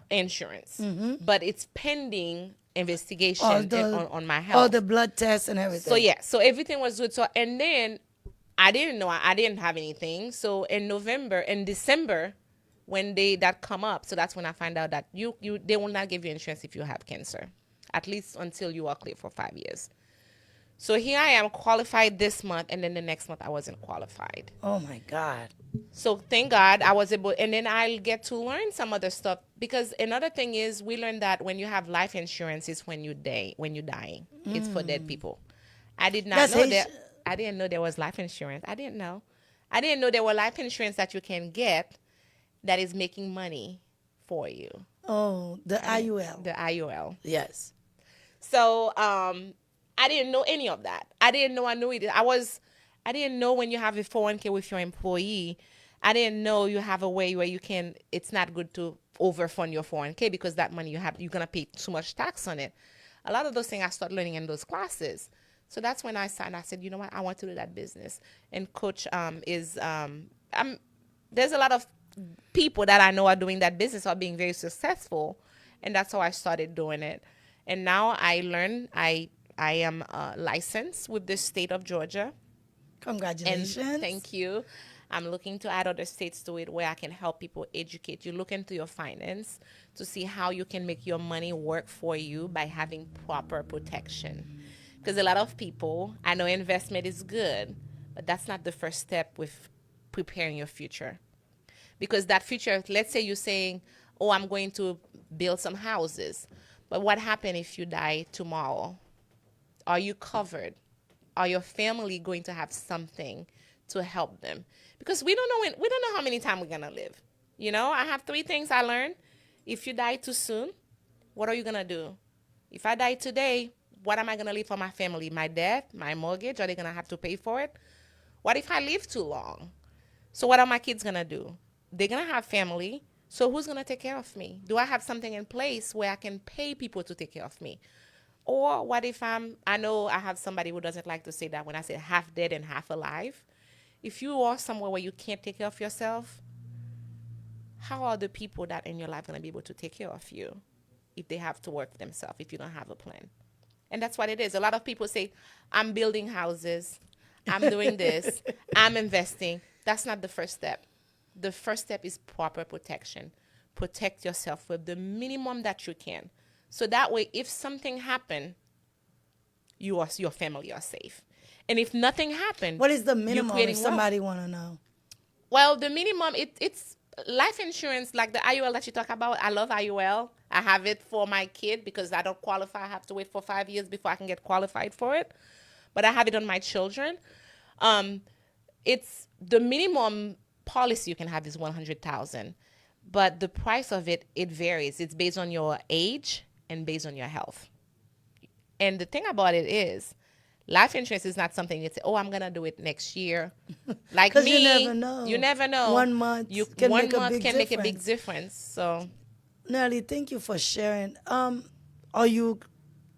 insurance. But it's pending investigation on my health. All the blood tests and everything. So yeah, so everything was good. So and then I didn't know I didn't have anything. So in December, when that come up, so that's when I find out that they will not give you insurance if you have cancer, at least until you are clear for 5 years. So here I am qualified this month, and then the next month I wasn't qualified. Oh my God. So thank God I was able, and then I'll get to learn some other stuff, because another thing is we learned that when you have life insurance, it's when you're dying. It's for dead people. I did not That's know Haitian. that. I didn't know there was life insurance. I didn't know there were life insurance that you can get that is making money for you. Oh, the IUL. The IUL. Yes. So I didn't know any of that. I didn't know annuity. I didn't know when you have a 401k with your employee, I didn't know you have a way where it's not good to overfund your 401k, because that money you're going to pay too much tax on it. A lot of those things I started learning in those classes. So that's when I said, you know what, I want to do that business. And Coach there's a lot of people that I know are doing that business, are being very successful. And that's how I started doing it. And now I learned, I am licensed with the state of Georgia. Congratulations. And thank you. I'm looking to add other states to it where I can help people educate. You look into your finance to see how you can make your money work for you by having proper protection. Because a lot of people, I know investment is good, but that's not the first step with preparing your future. Because that future, let's say you're saying, oh, I'm going to build some houses. But what happens if you die tomorrow? Are you covered? Are your family going to have something to help them? Because we don't know how many times we're gonna live. You know, I have 3 things I learned. If you die too soon, what are you gonna do? If I die today, what am I gonna leave for my family? My death, my mortgage? Are they gonna have to pay for it? What if I live too long? So what are my kids gonna do? They're gonna have family. So who's gonna take care of me? Do I have something in place where I can pay people to take care of me? Or what if I know I have somebody who doesn't like to say that when I say half dead and half alive. If you are somewhere where you can't take care of yourself, how are the people that in your life going to be able to take care of you if they have to work themselves, if you don't have a plan? And that's what it is. A lot of people say, I'm building houses, I'm doing this, I'm investing. That's not the first step. The first step is proper protection. Protect yourself with the minimum that you can. So that way, if something happened, your family are safe. And if nothing happened, what is the minimum if somebody want to know? Well, the minimum, it's life insurance, like the IUL that you talk about. I love IUL. I have it for my kid because I don't qualify. I have to wait for 5 years before I can get qualified for it. But I have it on my children. It's the minimum policy you can have is $100,000. But the price of it varies. It's based on your age and based on your health. And the thing about it is, life insurance is not something you say, oh, I'm going to do it next year. Like me, you never know. You never know. 1 month can make a big difference. So, Nerlie, thank you for sharing. Are you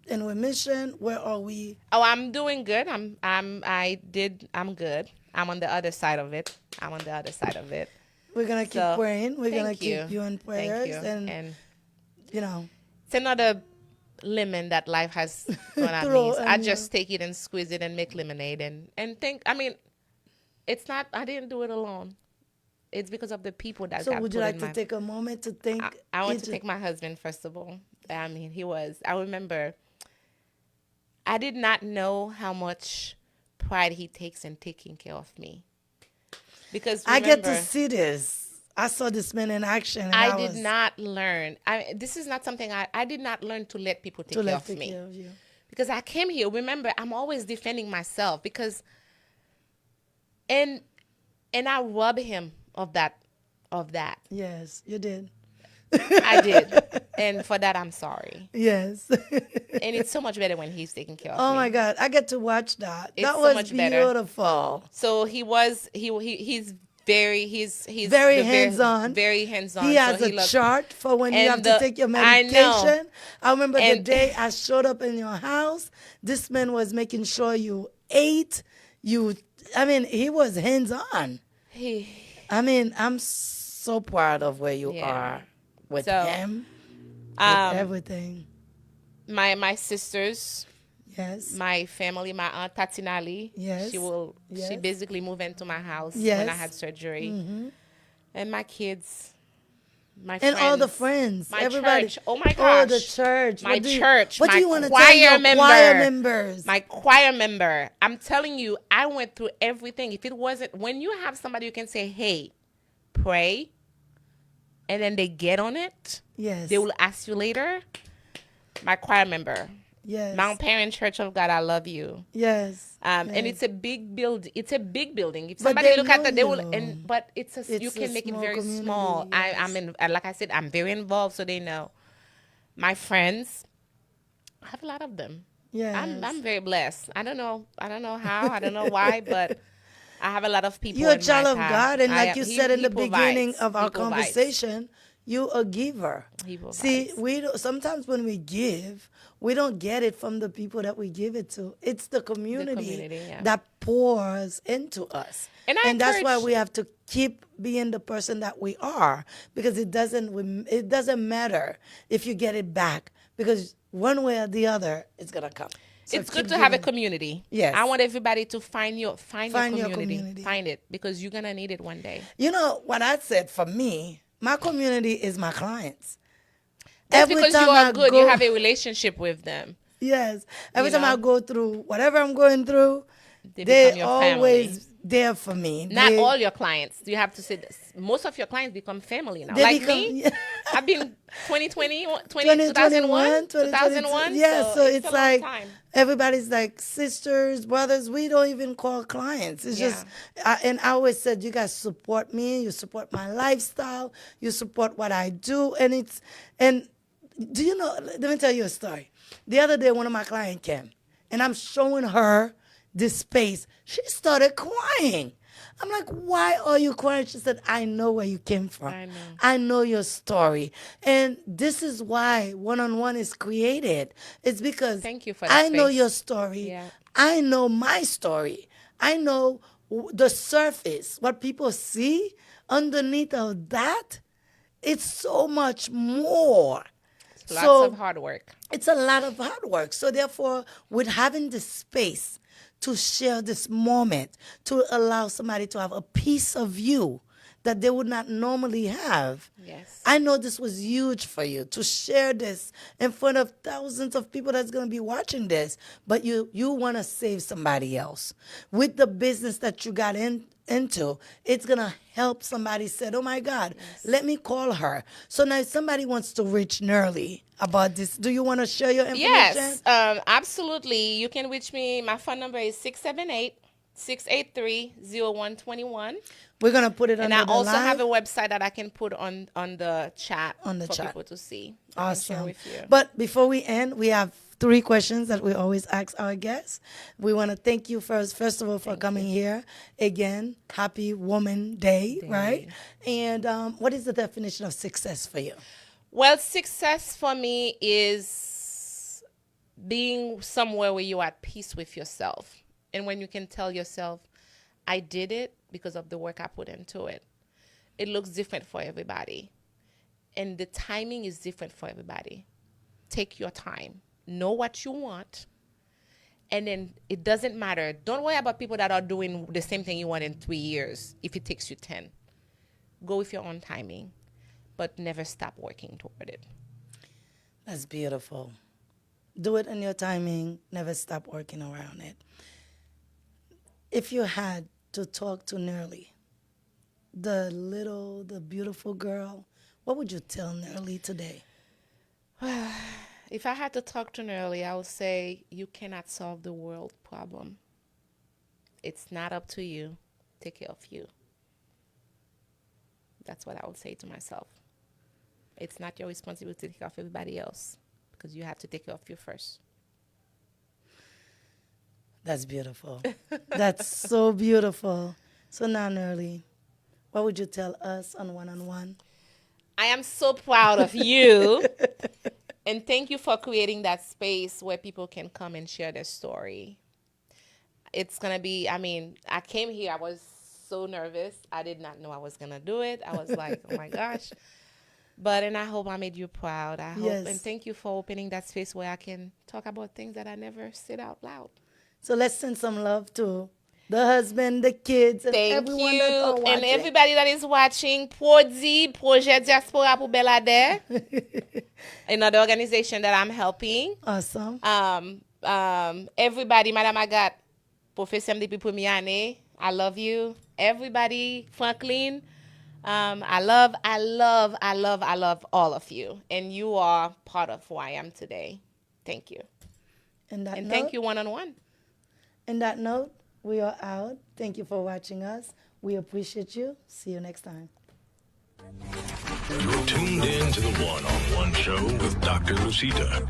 in remission? Where are we? Oh, I'm doing good. I'm good. I'm on the other side of it. We're going to keep praying. We're going to you. keep you in prayers. And you know. It's another lemon that life has thrown at me. I just take it and squeeze it and make lemonade and think, I mean, it's not, I didn't do it alone. it's because of the people that So God would you put like in to my. take a moment to think? I want each- to thank my husband first of all. I mean, I remember. I did not know how much pride he takes in taking care of me. Because I remember, get to see this. I saw this man in action. And I was did not learn. This is not something I did not learn to let people take to care let of take me. care of you. Because I came here, remember, I'm always defending myself because and I rob him of that. Yes, you did. I did. And for that I'm sorry. Yes. And it's so much better when he's taking care of me. Oh my God, I get to watch that. It's That so was much better. beautiful. So he's Very very hands-on. Very hands-on. He has so a loves- chart for when you and have to the- take your I medication. know. I remember the And- day I showed up in your house. This man was making sure you ate. He was hands-on. I mean, I'm so proud of where you Yeah. are with So, him, with everything. my sisters, Yes. my family, my aunt Tatinali. Yes. She Yes. basically moved into my house Yes. when I had surgery. Mm-hmm. And my kids, my And friends, all the friends, my everybody. church. Oh my gosh. Oh, the church. My What do you- church. What my do you want to choir tell your member, choir members? My choir member. I'm telling you, I went through everything. If it wasn't, when you have somebody you can say, hey, pray, and then they get on it, Yes. they will ask you later. My choir member. Yes. Mount Parent Church of God, I love you. Yes. And Yes. it's a big build. It's a big building. If But somebody they look at know that, they will. you. But you It's can a make it small very community, small. yes. I'm in. Like I said, I'm very involved, so they know. My friends, I have a lot of them. Yes. I'm very blessed. I don't know how. I don't know why, but I have a lot of people. You're a in my child of path. God, and like am- you he- said in he the beginning provides. of our He provides. conversation, you a giver. He provides. See, sometimes when we give, we don't get it from the people that we give it to. It's the community, community, yeah. that pours into us. And I that's why encourage- we have to keep being the person that we are, because it doesn't matter if you get it back, because one way or the other it's gonna come. So It's keep good to have a giving. community. Yes. I want everybody to find your Find your community. community. Find it, because you're gonna need it one day. You know what I said for me, my community is my clients. That's because you time are I good. go- You have a relationship with them. Yes. Every You time I know? go through whatever I'm going through, They they're become your always family. there for me. Not They- all your clients. You have to say this. Most of your clients become family now. They Like become- me, yeah. I've been 2020, 2021, 2001. Yeah, so it's a long like time. everybody's like sisters, brothers. We don't even call clients. It's just, and I always said, you guys support me. You support my lifestyle. You support what I do, and do you know? Let me tell you a story. The other day, one of my clients came, and I'm showing her this space. She started crying. I'm like, why are you crying? She said, I know where you came from. I know. I know your story. And this is why one-on-one is created. It's because Thank you for I that know space. your story. Yeah. I know my story. I know the surface, what people see underneath of that. It's so much more. Lots of hard work. It's a lot of hard work. So therefore, with having the space to share this moment, to allow somebody to have a piece of you that they would not normally have. Yes. I know this was huge for you to share this in front of thousands of people that's going to be watching this, but you want to save somebody else. With the business that you got into, it's going to help somebody say, oh my God, let me call her. So now if somebody wants to reach Nerlie about this, do you want to share your information? Yes, absolutely. You can reach me. My phone number is 678-683-0121. We're going to put it on And the I also live. have a website that I can put on the chat On the for chat. people to see. I can share Awesome. with you. But before we end, we have 3 questions that we always ask our guests. We want to thank you first of all, for coming here. Again, happy Woman Day, right? And what is the definition of success for you? Well, success for me is being somewhere where you're at peace with yourself. And when you can tell yourself, I did it because of the work I put into it. It looks different for everybody. And the timing is different for everybody. Take your time. Know what you want. And then it doesn't matter. Don't worry about people that are doing the same thing you want in 3 years if it takes you 10. go with your own timing, but never stop working toward it. That's beautiful. Do it in your timing, never stop working around it. If you had to talk to Nerlie, the beautiful girl, what would you tell Nerlie today? If I had to talk to Nerlie, I would say you cannot solve the world problem. It's not up to you. Take care of you. That's what I would say to myself. It's not your responsibility to take care of everybody else because you have to take care of you first. That's beautiful. That's so beautiful. So now, Nerlie, what would you tell us on one-on-one? I am so proud of you. And thank you for creating that space where people can come and share their story. It's going to be, I came here, I was so nervous. I did not know I was going to do it. I was like, oh my gosh. And I hope I made you proud. I hope, Yes. and thank you for opening that space where I can talk about things that I never said out loud. So let's send some love to the husband, the kids, and Thank everyone you. that are watching. And everybody that is watching, Projet Diaspora pour Belade, another organization that I'm helping. Awesome. Everybody, Madame Agathe, Professeur depuis première année, I love you. Everybody, Franklin, I love all of you. And you are part of who I am today. Thank you. And thank you one-on-one. On that note, we are out. Thank you for watching us. We appreciate you. See you next time. You're tuned in to the one-on-one show with Dr. Lucita.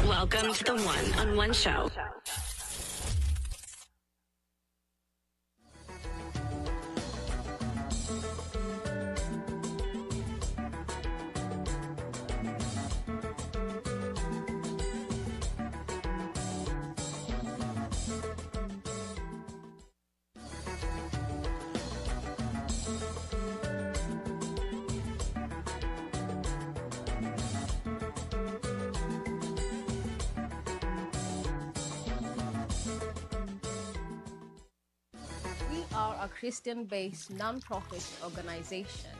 Welcome to the one-on-one show. We are a Christian-based non-profit organization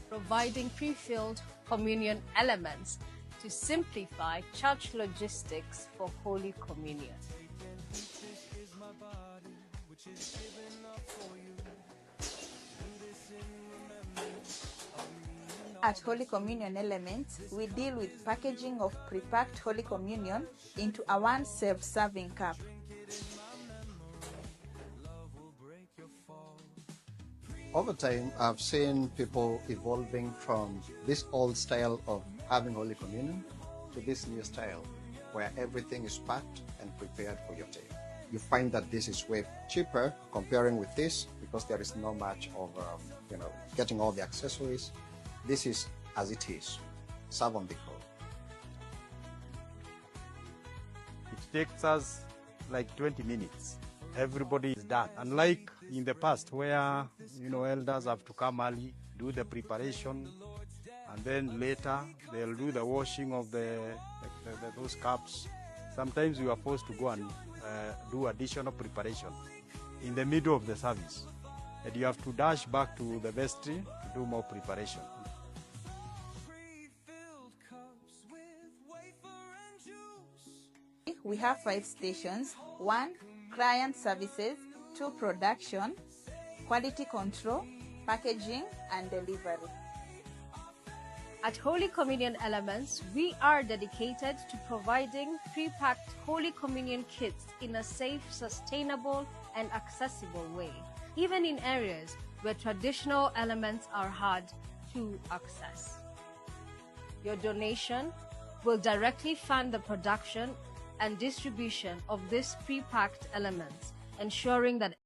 providing pre-filled communion elements to simplify church logistics for Holy Communion. At Holy Communion Elements, we deal with packaging of pre-packed Holy Communion into a one self-serving cup. Over time, I've seen people evolving from this old style of having Holy Communion to this new style where everything is packed and prepared for your table. You find that this is way cheaper comparing with this because there is no much of getting all the accessories. This is as it is, serve on the go. It takes us like 20 minutes. Everybody is done. Unlike in the past where, elders have to come early, do the preparation, and then later they'll do the washing of those cups. Sometimes we are forced to go and do additional preparation in the middle of the service. And you have to dash back to the vestry to do more preparation. We have 5 stations: 1, client services; 2, production; quality control; packaging and delivery. At Holy Communion Elements, we are dedicated to providing pre-packed Holy Communion kits in a safe, sustainable, and accessible way, even in areas where traditional elements are hard to access. Your donation will directly fund the production and distribution of these pre-packed elements, ensuring that